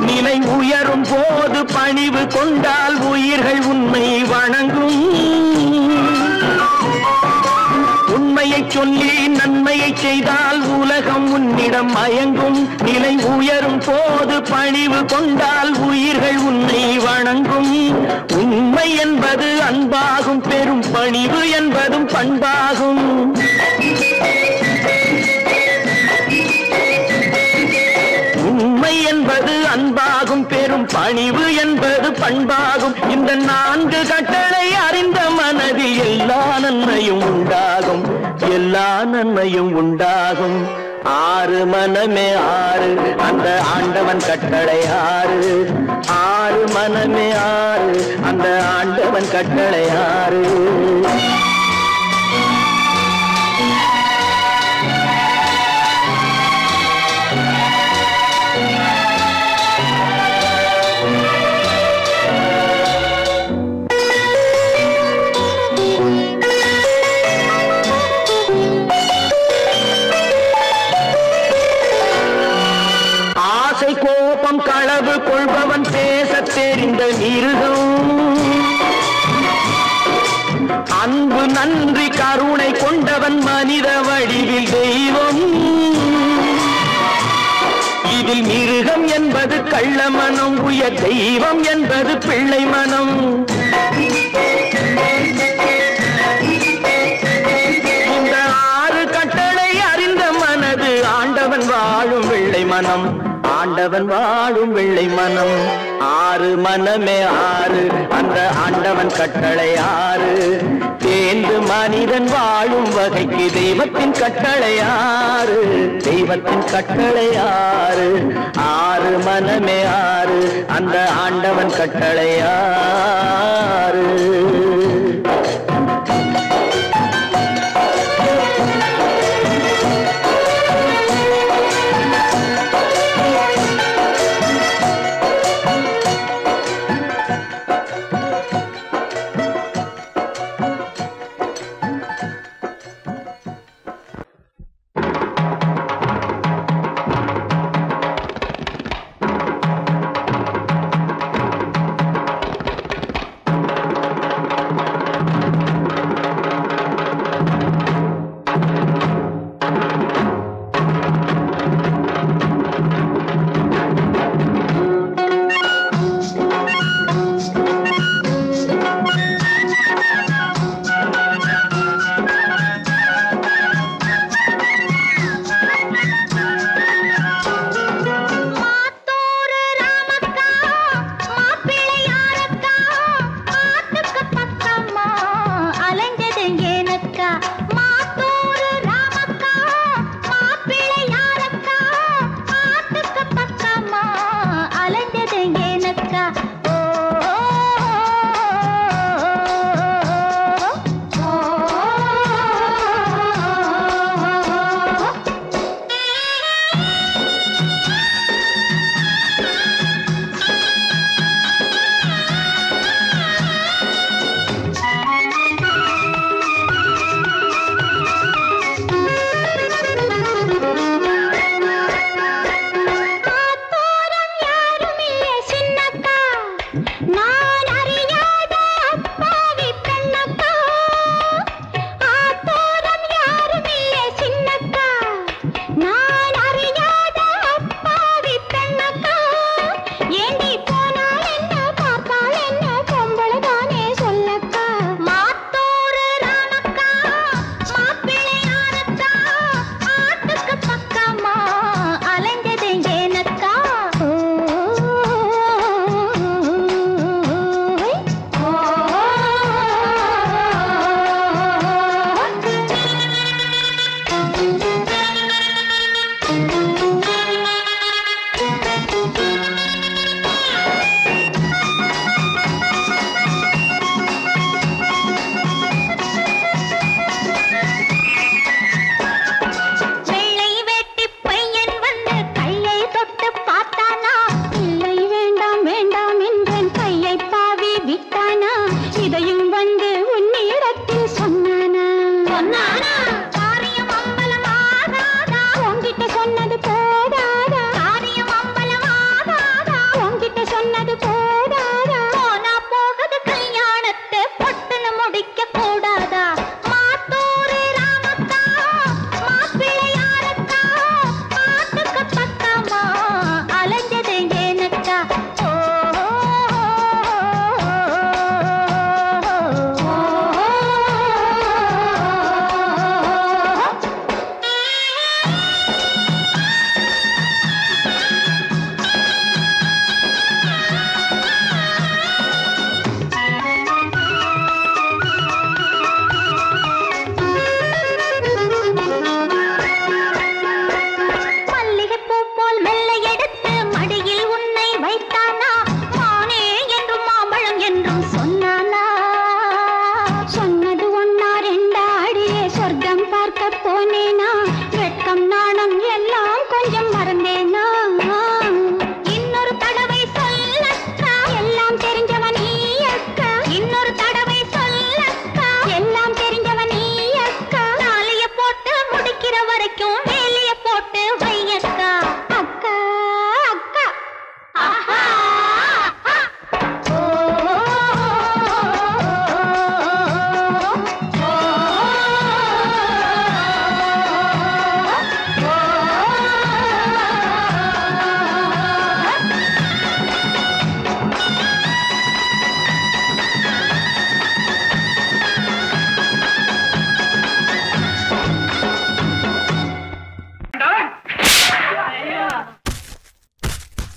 நிலை உயரும் போது பணிவு கொண்டால் உயிர்கள் உன்னை வணங்கும் உண்மையை சொல்லி நன்மையை செய்தால் உலகம் உன்னிடம் மயங்கும் நிலை உயரும் போது பணிவு கொண்டால் உயிர்கள் உன்னை வணங்கும் உண்மை என்பது அன்பாகும் பெரும் பணிவு என்பதும் பண்பாகும் உண்மை என்பது அன்பாகும் பெரும் பணிவு என்பது பண்பாகும் இந்த 4 கட்டளை அறிந்த மனதில் எல்லா நன்மையும் உண்டாகும் எல்லா நன்மையும் உண்டாகும் ஆறு மனமே ஆறு அந்த ஆண்டவன் கட்டளை ஆறு ஆறு மனமே ஆறு அந்த ஆண்டவன் கட்டளை ஆறு கோபம் களவு கொள்பவன் பேச தெரிந்த மிருகம் அன்பு நன்றி கருணை கொண்டவன் மனித வடிவில் தெய்வம் இதில் மிருகம் என்பது கள்ள மனம் உயர் தெய்வம் என்பது பிள்ளை மனம் இந்த 6 கட்டளை அறிந்த மனது ஆண்டவன் வாழும் வெள்ளை மனம் ஆண்டவன் வாழும் வெள்ளை மனம் ஆறு மனமே ஆறு அந்த ஆண்டவன் கட்டளை ஆறு தேர்ந்து மனிதன் வாழும் வகைக்கு தெய்வத்தின் கட்டளை ஆறு தெய்வத்தின் கட்டளை ஆறு ஆறு மனமே ஆறு அந்த ஆண்டவன் கட்டளை ஆறு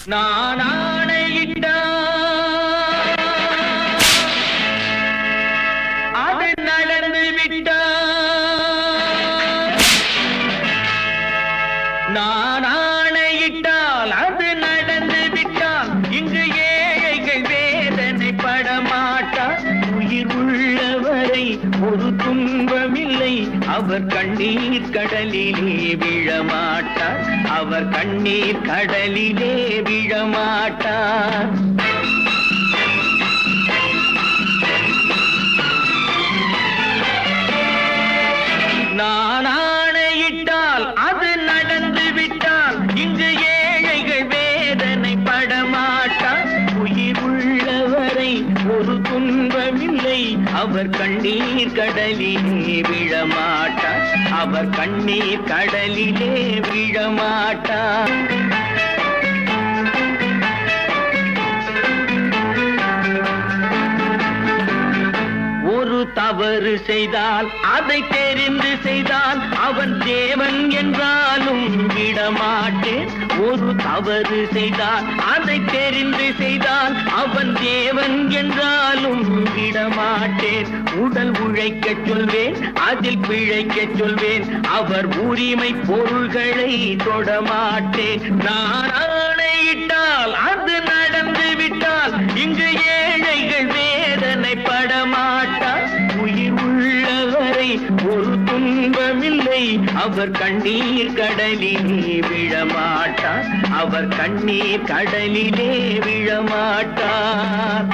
நான் ஆணையிட்டால் அது நடந்து விட்டால், நான் ஆணையிட்டால் அது நடந்து விட்டால், இங்கு ஏழைகள் வேதனை படமாட்டார். உயிர் உள்ளவரை ஒரு துன்பமில்லை, அவர் கண்ணீர் கடலிலே விழமாட்டார், அவர் கண்ணீர் கடலிலே விழமாட்டார். நான் ஆணையிட்டால் அது நடந்து விட்டால், இங்கு ஏழைகள் வேதனை படமாட்டார். உயிர் உள்ளவரை ஒரு துன்பமில்லை, அவர் கண்ணீர் கடலிலே விழமாட்டார், அவர் கண்ணீர் கடலிலே விழமாட்டார். ஒரு தவறு செய்தால் அதை தெரிந்து செய்தால் அவன் தேவன் என்றாலும் விடமாட்டேன். ஒரு தவறு செய்தால் அதை தெரிந்து செய்தால் அவன் தேவன் என்றாலும் விடமாட்டேன். உடல் உழைக்கச் சொல்வேன், அதில் பிழைக்கச் சொல்வேன், அவர் உரிமை பொருள்களை தொடமாட்டேன். நான் ஆணையிட்டால் அது நடந்து விட்டால், இங்கு ஏழைகள் வேதனை படமாட்டார். உயிர் உள்ளவரை ஒரு துன்பமில்லை, அவர் கண்ணீர் கடலிலே விழமாட்டார், அவர் கண்ணீர் கடலிலே விழமாட்டார்.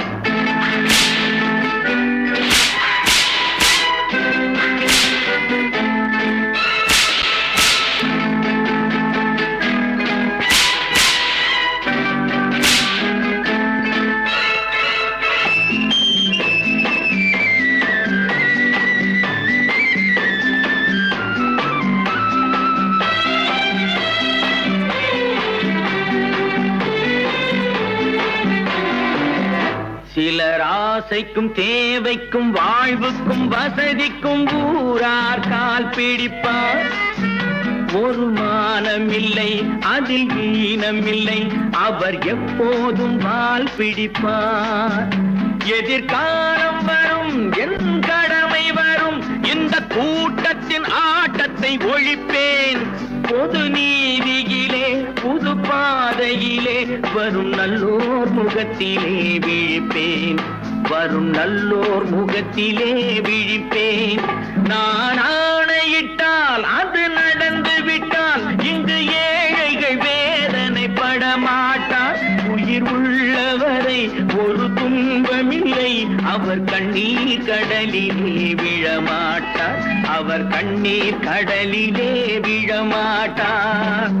சிலர் ஆசைக்கும் தேவைக்கும் வாழ்வுக்கும் வசதிக்கும் ஊரார் கால் பிடிப்பார். ஒரு மானமில்லை, அதில் ஈனமில்லை, அவர் எப்போதும் வால் பிடிப்பார். எதிர்காலம் வரும், என் கடமை வரும், இந்த கூட்டத்தின் ஆட்டத்தை ஒழிப்பேன். பொது நீதியிலே புது பாதையிலே வரும் நல்லோர் முகத்திலே விழிப்பேன், வரும் நல்லோர் முகத்திலே விழிப்பேன். நான் ஆணையிட்டால் அது நடந்து விட்டால், இங்கு ஏழைகள் வேதனை படமாட்டார். உயிர் உள்ளவரை ஒரு துன்பமில்லை, அவர் கண்ணீர் கடலிலே விழமாட்டார், அவர் கண்ணீர் கடலிலே விழமாட்டார்.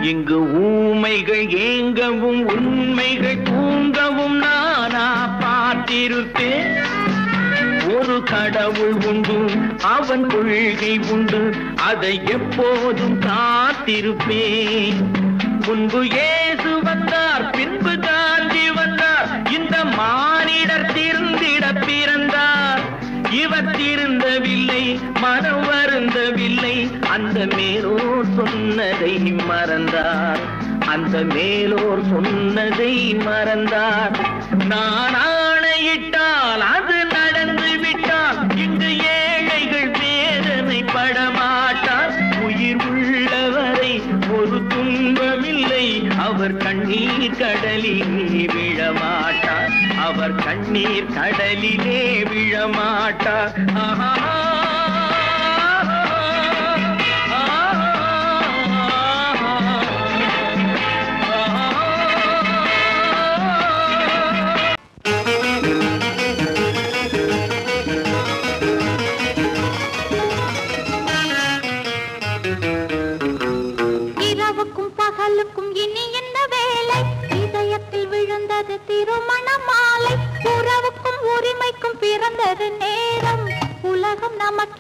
இங்கு ஊமைகள் ஏங்கவும் உண்மைகள் தூங்கவும் நானா பார்த்திருப்பேன். ஒரு கடவுள் உண்டு, அவன் கொள்கை உண்டு, அதை எப்போதும் காத்திருப்பேன். முன்பு இயேசு வந்தார், பின்பு காந்தி வந்தார், இந்த மானிடர் திருந்திட பிறந்தார். இவர் திருந்தவில்லை, மனம் வருந்தவில்லை, அந்த மேலோர் சொன்னதை மறந்தார், அந்த மேலோர் சொன்னதை மறந்தார். நான் ஆணையிட்டால் அது நடந்து விட்டால், இங்கு ஏழைகள் வேதனை படமாட்டார். உயிர் உள்ளவரை ஒரு துன்பமில்லை, அவர் கண்ணீர் கடலிலே விழமாட்டார், அவர் கண்ணீர் கடலிலே விழமாட்டார். ஆஹா. இரவுக்கும் பகலுக்கும் இனி என்ன வேலை, இதயத்தில் விழுந்தது திருமண மாலை. உறவுக்கும் உரிமைக்கும் பிறந்தது நேரம், உலகம் நமக்கு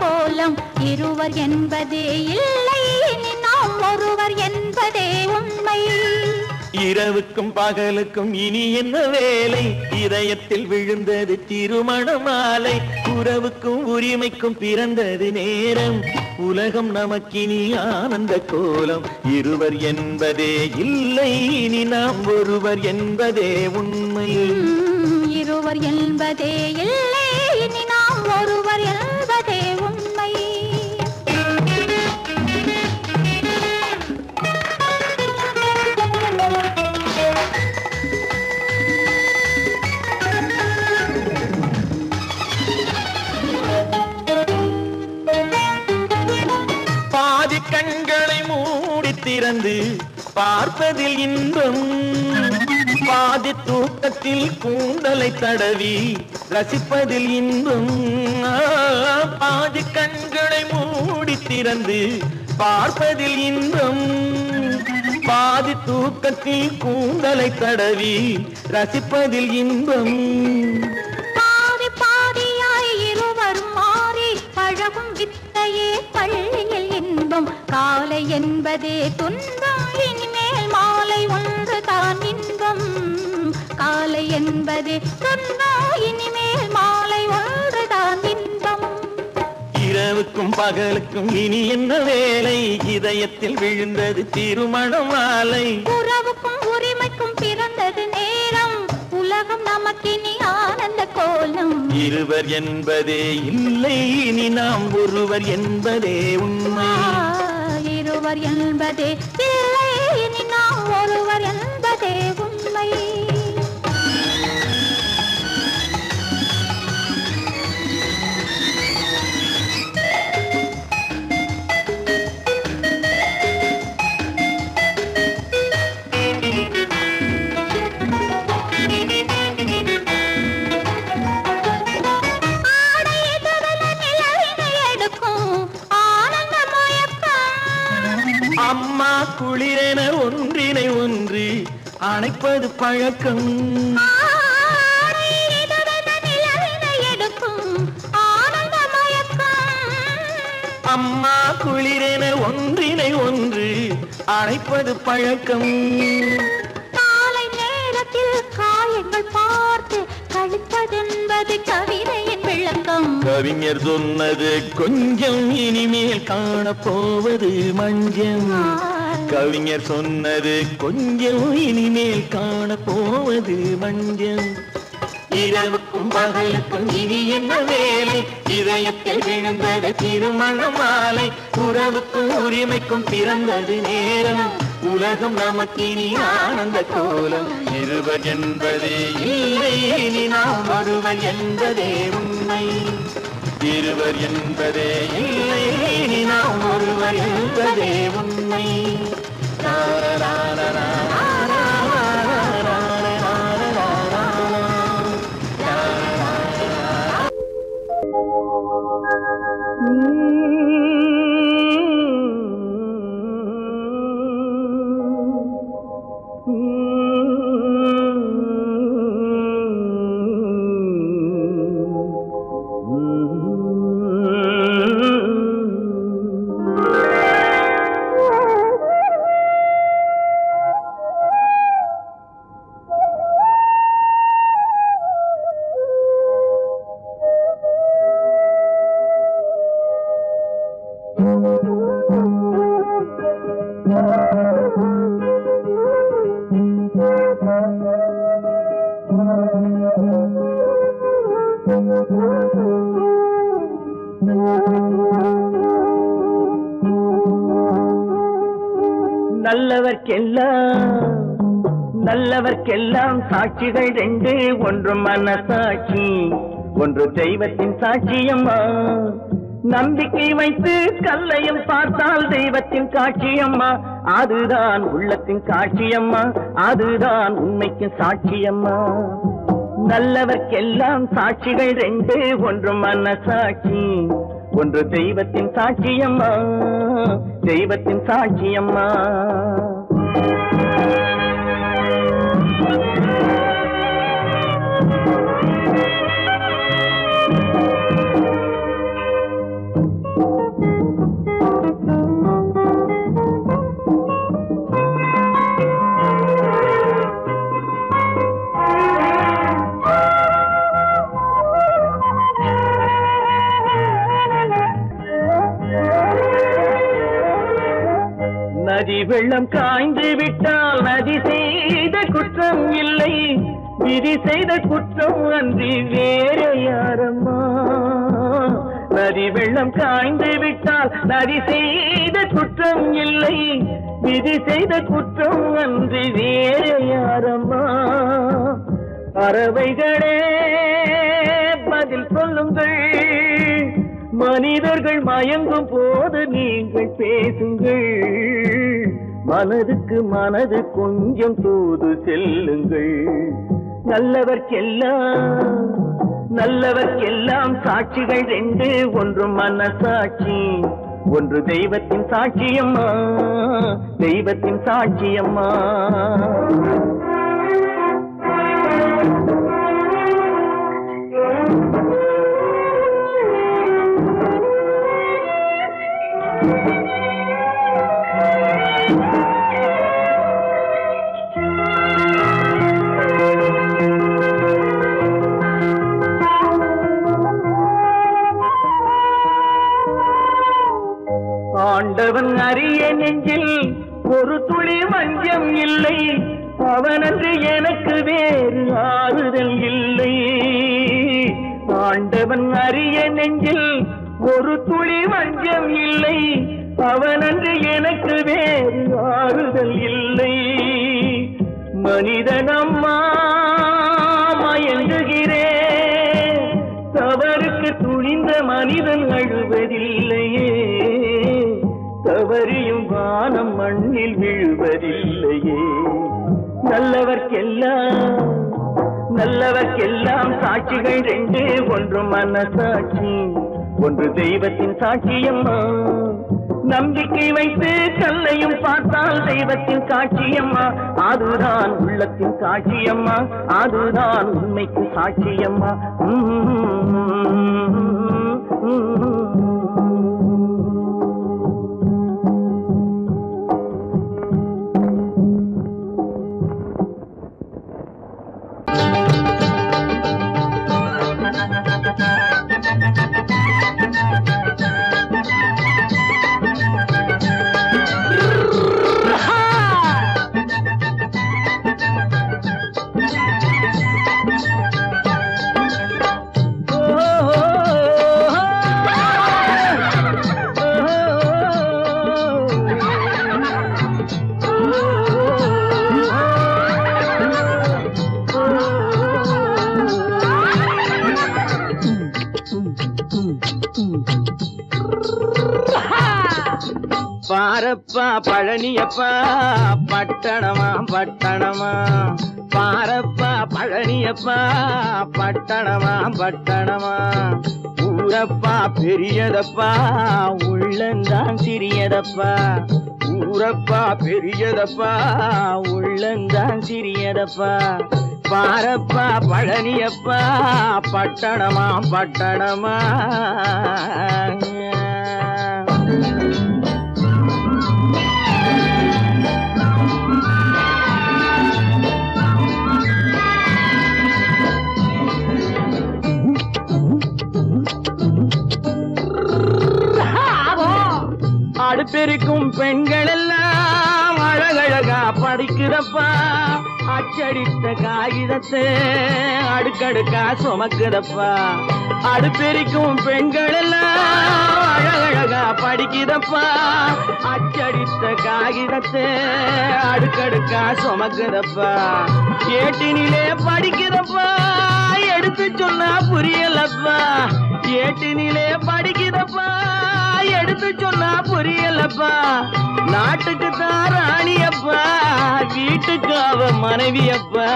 கோலம் இருவர் என்பதே இல்லை இனி நாம் ஒருவர் என்பதே உண்மை இரவுக்கும் பகலுக்கும் இனி என்ன வேலை இதயத்தில் விழுந்தது திருமண மாலை உறவுக்கும் உரிமைக்கும் பிறந்தது நேரம் உலகம் நமக்கினி ஆனந்த கோலம் இருவர் என்பதே இல்லை இனி நாம் ஒருவர் என்பதே உண்மை இருவர் என்பதே இல்லை இனி நாம் ஒருவர் என்பதே உண்மை பாதி கண்களை மூடி திறந்து பார்ப்பதில் இன்பம் பாதி தூக்கத்தில் கூந்தலை தடவி ரசிப்பதில் இன்பம் பாதி கண்களை மூடி திறந்து பார்ப்பதில் இன்பம் பாதி தூக்கத்தில் கூந்தலை தடவி ரசிப்பதில் இன்பம் பாதி பாதியாய் இருவர் மாறி பழகும் வித்தையே பள்ளியில் இன்பம் காலை என்பதே துன்பம் இனிமேல் மாலை ஒன்று தான் இன்பம் காலை என்பதே துன்பம் இனிமேல் மாலை ஒன்று தான் இன்பம் இரவுக்கும் பகலுக்கும் இனி என்ன வேலை இதயத்தில் விழுந்தது திருமண மாலை உறவுக்கும் உரிமைக்கும் பிறந்தது நேரம் உலகம் நமக்கினி ஆனந்த கோலம் இருவர் என்பதே இல்லை இனி நாம் ஒருவர் என்பதே உண்மை இருவர் என்பதே இல்லை இனி நாம் ஒருவர் என்பதே உண்மை அம்மா குளிரென ஒன்றினை ஒன்று அணைப்பது பழக்கம் அம்மா குளிரென ஒன்றினை ஒன்று அணைப்பது பழக்கம் காலை நேரத்தில் காயங்கள் பார்த்து கழிப்பதென்பது கவிதையின் விளக்கம் கவிஞர் சொன்னது கொஞ்சம் இனிமேல் காணப்போவது மஞ்சம் கவிஞர் சொன்னது கொஞ்சம் இனிமேல் காணப்போவது மஞ்சம் இரவுக்கும் பகலுக்கும் இனி என்ன வேலை இதயத்தில் விழுந்தது திருமண மாலை உறவுக்கும் உரிமைக்கும் பிறந்தது நேரம் உலகம் நமக்கினி ஆனந்த கோலம் இருவர் என்பதே இல்லை இனி நாம் ஒருவர் என்பதே உண்மை இருவர் என்பதே இல்லை இனி நாம் ஒருவர் என்பதே உண்மை நல்லவர்க்கெல்லாம் சாட்சிகள் ரெண்டு ஒன்று மனசாட்சி ஒன்று தெய்வத்தின் சாட்சியம்மா நம்பிக்கை வைத்து கல்லையும் பார்த்தால் தெய்வத்தின் காட்சியம்மா அதுதான் உள்ளத்தின் காட்சியம்மா அதுதான் உண்மைக்கு சாட்சியம்மா நல்லவர்க்கெல்லாம் சாட்சிகள் ரெண்டு ஒன்று மனசாட்சி ஒன்று தெய்வத்தின் சாட்சியம்மா தெய்வத்தின் சாட்சியம்மா நதி வெள்ளம் காய்ந்து விட்டால் நதி செய்த குற்றம் இல்லை, விதி செய்த குற்றம் அன்றி வேற யாரம்மா. நதி வெள்ளம் காய்ந்து விட்டால் நதி செய்த குற்றம் இல்லை, விதி செய்த குற்றம் அன்றி வேற யாரம்மா. பறவைகளே பதில் சொல்லுங்கள், மனிதர்கள் மயங்கும் போது நீங்கள் பேசுங்கள். மனதுக்கு மனது கொஞ்சம் தூது செல்லுங்கள். நல்லவர்க்கெல்லாம் சாட்சிகள் ரெண்டு, ஒன்று மனசாட்சி, ஒன்று தெய்வத்தின் சாட்சியம்மா, தெய்வத்தின் சாட்சியம்மா. ஆண்டவன் அறிய நெஞ்சில் ஒரு துளி வஞ்சம் இல்லை, அவனன்று எனக்கு வேறு ஆறுதல் இல்லை. ஆண்டவன் அறிய நெஞ்சில் ஒரு துளி வஞ்சம் இல்லை, அவனன்று எனக்கு வேறு ஆறுதல் இல்லை. மனிதனம்மா மயங்குகிறேன், தவறுக்கு துணிந்த மனிதன் அழுவதில்லையே, தவறியும் வானம் மண்ணில் விழுவதில்லையே. நல்லவர்க்கெல்லாம் சாட்சிகள் ரெண்டு, ஒன்று மனசாட்சி, ஒன்று தெய்வத்தின் சாட்சியம்மா. நம்பிக்கை வைத்து கல்லையும் பார்த்தால் தெய்வத்தின் சாட்சியம்மா, அதுதான் உள்ளத்தின் சாட்சியம்மா, அதுதான் உண்மைக்கு சாட்சியம்மா. பாரப்பா பழனியப்பா பட்டணமா பட்டணமா, பாரப்பா பழனியப்பா பட்டணமா பட்டணமா. ஊரப்பா பெரியதப்பா உள்ளந்தான் சிறியதப்பா, ஊரப்பா பெரியதப்பா உள்ளந்தான் சிறியதப்பா. பாரப்பா பழனியப்பா பட்டணமா பட்டணமா. அடுப்பெருக்கும் பெண்கள் எல்லாம் அழகழகா படிக்குதப்பா, அச்சடித்த காகிதத்தை அடுக்கடுக்கா சுமக்குதப்பா. அடுப்பெருக்கும் பெண்கள் எல்லாம் அழகழகா படிக்குதப்பா, அச்சடித்த காகிதத்தை அடுக்கடுக்கா சுமக்குதப்பா. ஏட்டினிலே படிக்குதப்பா, எடுத்து சொன்னா புரியலப்பா, ஏட்டினிலே படிக்குதப்பா, எடுத்து சொன்னா புரியலப்பா. நாட்டுக்கு தான் ராணியப்பா, வீட்டுக்கு அவ மனைவியப்பா.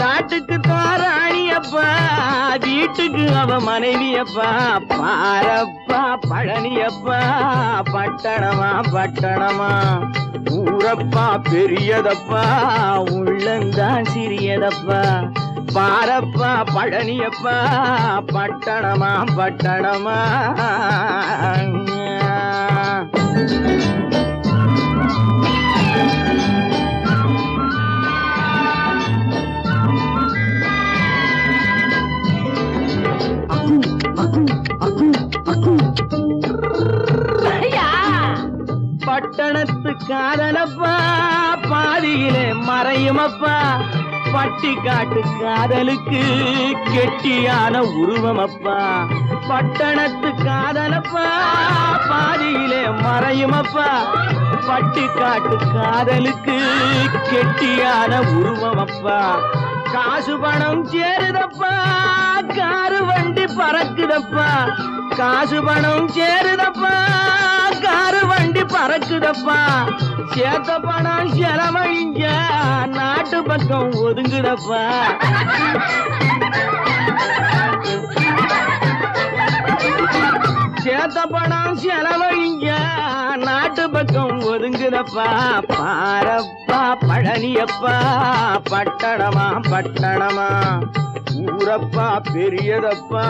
நாட்டுக்கு தான் ராணியப்பா, வீட்டுக்கு அவ மனைவியப்பா. பாரப்பா பழனியப்பா பட்டணமா பட்டணமா. ஊரப்பா பெரியதப்பா உள்ளந்தான் சிறியதப்பா. பாரப்பா பழனியப்பா பட்டணமா பட்டணமா. காதலப்பா பாதியிலே மறையுமப்பா பட்டி காட்டு காதலுக்கு கெட்டியான உருவமப்பா பட்டணத்து காதலப்பா பாதியிலே மறையுமப்பா பட்டி காட்டு காதலுக்கு கெட்டியான உருவமப்பா காசு பணம் சேருதப்பா காரு வண்டி பறக்குதப்பா காசு பணம் சேருதப்பா காரு வண்டி பறக்குதப்பா சேத்த பணம் செலவழிஞ்ச நாட்டு பக்கம் ஒதுங்குதப்பா சேத்த பணம் செலவழிஞ்ச நாட்டு பக்கம் ஒதுங்குதப்பா பாரப்பா பழனியப்பா பட்டணமா பட்டணமா ஊரப்பா பெரியதப்பா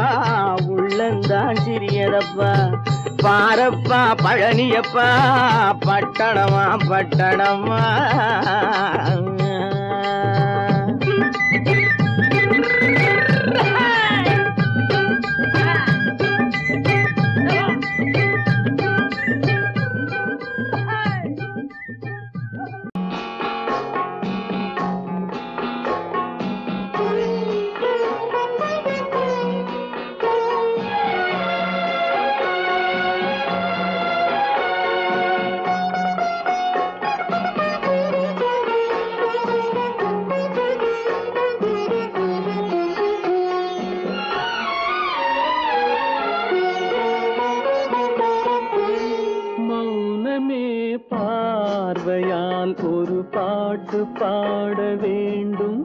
உள்ளந்தான் சிறியதப்பா பாரப்பா பழனியப்பா பட்டணமா பட்டணமா பார்வையால் ஒரு பாட்டு பாட வேண்டும்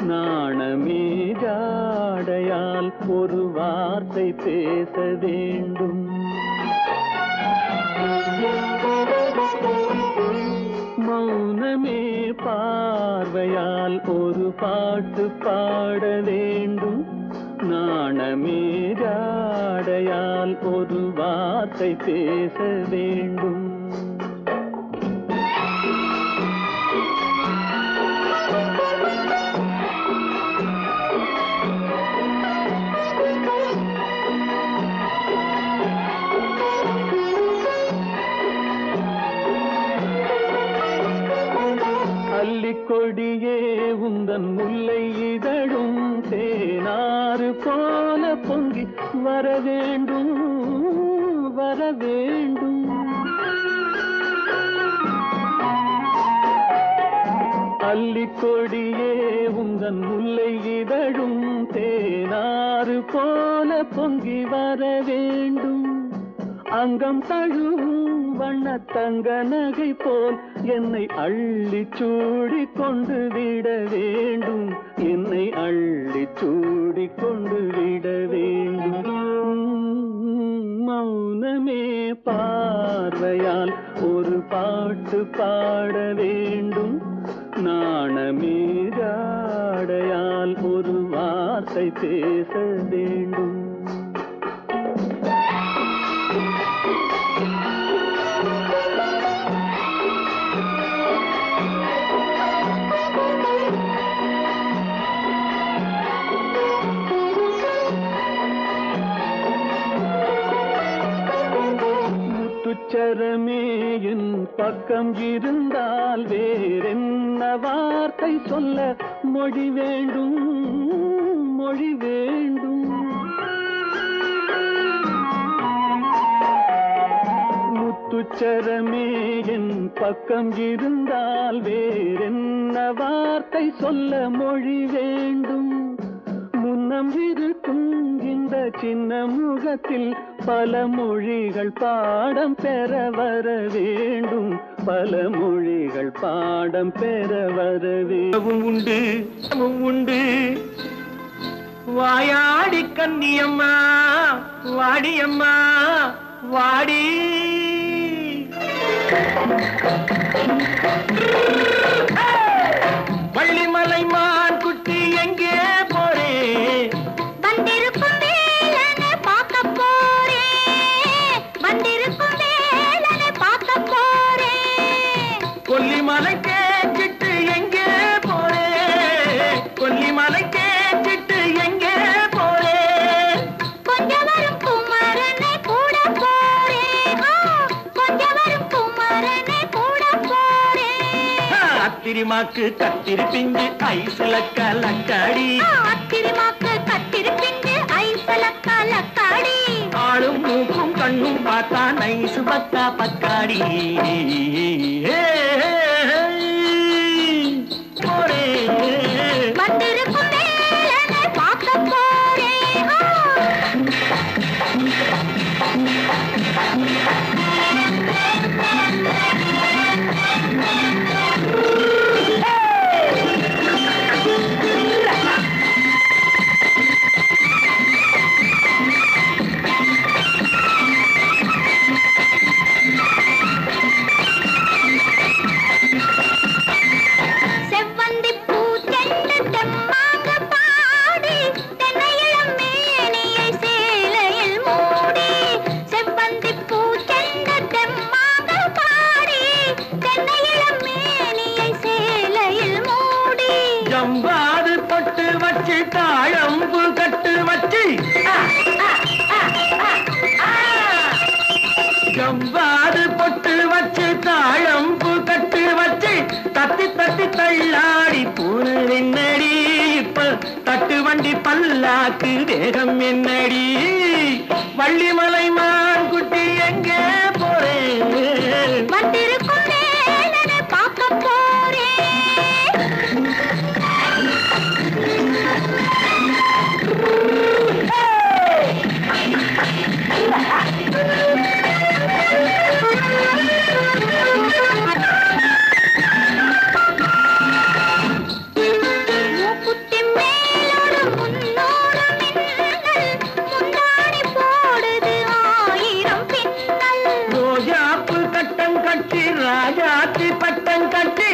நாணமே ஜாடையால் ஒரு வார்த்தை பேச வேண்டும் மௌனமே பார்வையால் ஒரு பாட்டு பாட வேண்டும் நாணமே ஜாடையால் ஒரு வார்த்தை பேச வேண்டும் கொடியே உந்தன் முல்லை இதழும் தேனாறு போல பொங்கி வர வேண்டும் வர வேண்டும் அல்லிக்கொடியே உந்தன் முல்லை இதழும் தேனாறு போல பொங்கி வர வேண்டும் அங்கம் தழுவும் வண்ண தங்க நகை போல் என்னை அள்ளி சூடி கொண்டு விட வேண்டும் என்னை அள்ளி சூடி கொண்டு விட வேண்டும் மௌனமே பார்வையால் ஒரு பாட்டு பாட வேண்டும் நாணமே ஜாடையால் ஒரு வார்த்தை பேச வேண்டும் முத்துச்சரமே என் பக்கம் இருந்தால் வேறென்ன வார்த்தை சொல்ல மொழி வேண்டும் மொழி வேண்டும் முத்துச்சரமே என் பக்கம் இருந்தால் வேறென்ன வார்த்தை சொல்ல மொழி வேண்டும் முன்னம் இருக்கும் இந்த சின்ன முகத்தில் பல மொழிகள் பாடம் பெற வர வேண்டும் பல மொழிகள் பாடம் பெற வர வேண்டும் உண்டு உண்டு வாயாடி கன்னியம்மா வாடியம்மா வாடி வள்ளிமலை மான் குட்டி எங்கே போறே வந்திருக்கும் வேலனை பார்க்க போறேன் வந்திருக்கும் வேலனை பார்க்க போறேன் கொல்லிமலை கேச்சிட்டு எங்கே போறே கொல்லிமலை கேச்சிட்டு எங்கே போறே கொஞ்சம் வரும் குமரனை கூட போறேன் கொஞ்சம் வரும் குமரனை கூட போறேன் மாக்கு கத்திரி பிஞ்சு ஐசுல கலக்காடி அத்திரி மாக்கு கத்திரி பிஞ்சு ஐசுல கலக்காடி ஆளும் மூக்கும் கண்ணும் பார்த்தா நைசு பக்கா பக்காடி போரே வந்திருக்கும் வேலனை பார்க்க போறேன் தாழம்பு கட்டு வச்சு ஜம்பாது பொட்டு வச்சு தாழம்பு கட்டு வச்சு தட்டி தட்டி தள்ளாடி பூனு என்னடி இப்ப தட்டு வண்டி பல்லாக்கு வேகம் என்னடி வள்ளிமலை மான் குட்டி எங்கே போறேன் வந்திருக்கும் வேலனை பார்க்க போறேன் ராஜாத்தி பட்டம் கட்டி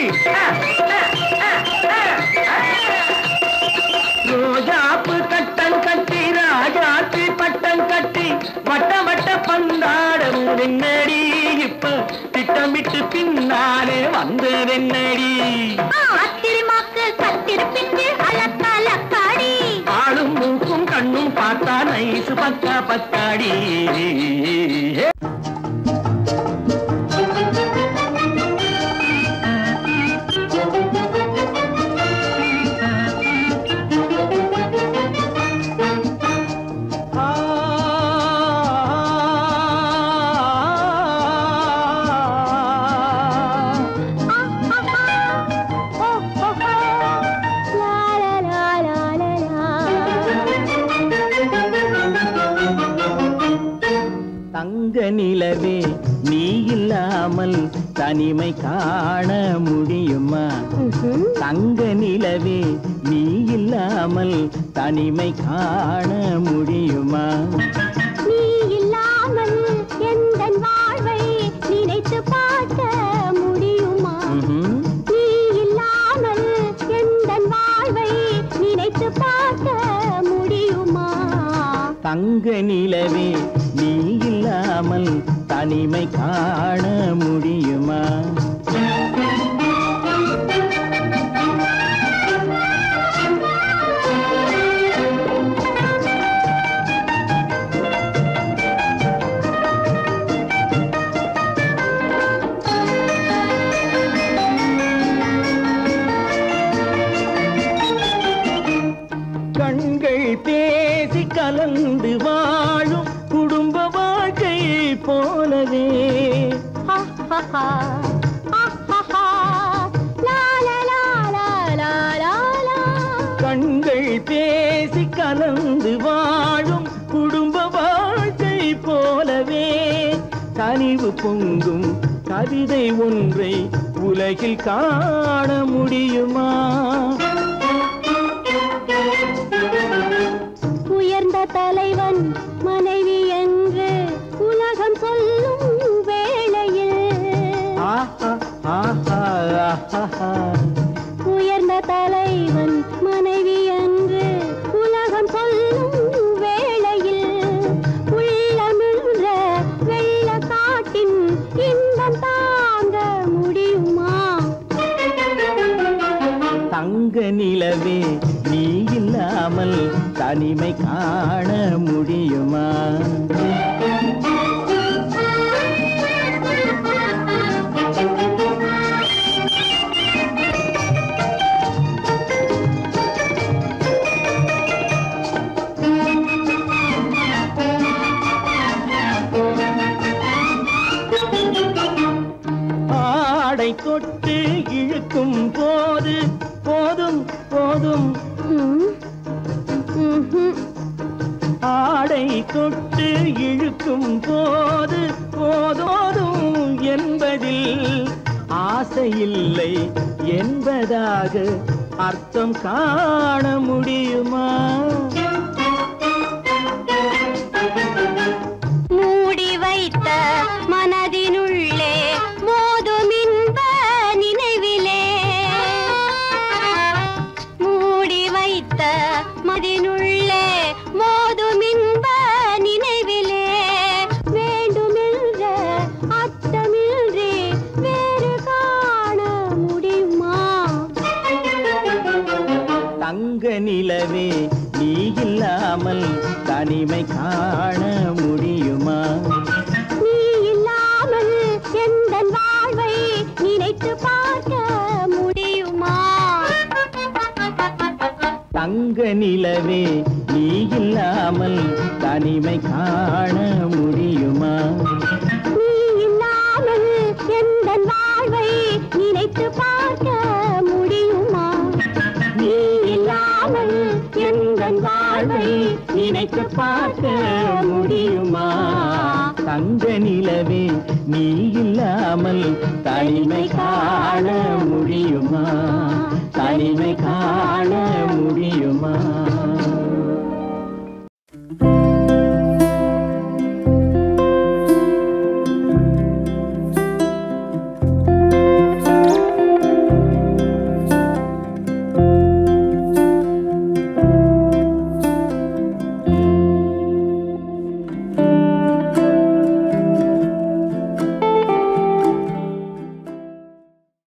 ரோஜாப்பு கட்டம் கட்டி ராஜாத்தி பட்டம் கட்டி வட்ட வட்ட பந்தாடம் என்னடி இப்ப திட்டமிட்டு பின்னாலே வந்ததென்னடி அத்திரிமாக்கு கத்திருப்பிட்டு அலக்காடி ஆளும் மூக்கும் கண்ணும் பார்த்தா நைசு பக்கா பத்தாடி நிலவே நீ இல்லாமல் தனிமை காண முடியுமா தங்க நிலவே நீ இல்லாமல் தனிமை காண முடியுமா நீ இல்லாமல் எந்தன் வாழ்வை நினைத்து பார்க்க முடியுமா நீ இல்லாமல் எந்தன் வாழ்வை நினைத்து பார்க்க முடியுமா தங்க நிலவே நீ இல்லாமல் தனிமை காண முடியுமா கண்கள் பேசி கலந்து வாழும் குடும்ப வாழ்க்கை போலவே கண்கள் பேசி கலந்து வாழும் குடும்ப வாழ்க்கை போலவே கனிவு பொங்கும் கவிதை ஒன்றை உலகில் காண முடியுமா உயர்ந்த தலைவன் மனைவி என்று உலகம் சொல்லும் வேளையில் உயர்ந்த தலைவன் மனைவி என்று உலகம் சொல்லும் வேளையில் உள்ளமிழ்ந்த வெள்ள காட்டின் இன்பம் தாங்க முடியுமா தங்க நிலவே நீ இல்லாமல் தனிமை காண முடியுமா தோளை தொட்டு இழுக்கும் போது போதோதும் என்பதில் ஆசையில்லை என்பதாக அர்த்தம் காண முடியுமா? மூடி வைத்த மனதினுள்ளே மோதும் இன்ப நினைவிலே, மூடி வைத்த மனதினுள்ளே மோதும் இன்ப நினைவிலே, வேண்டுமென்ற அச்சமின்றி வேறு காண முடியுமா? தங்க நிலவே நீ இல்லாமல் தனிமை காண முடியுமா? நீ இல்லாமல் எந்தன் வாழ்வை நினைத்து பார்க்க முடியுமா? தங்க நிலவே நீ இல்லாமல் தனிமை காண முடியுமா? நீ இல்லாமல் எந்தன் வாழ்வை நினைத்து பார்க்க முடியுமா? நீ இல்லாமல் எந்தன் வாழ்வை நினைத்து பார்க்க முடியுமா? தங்க நிலவே நீ இல்லாமல் தனிமை காண முடியுமா? தனிமை காண முடியுமா?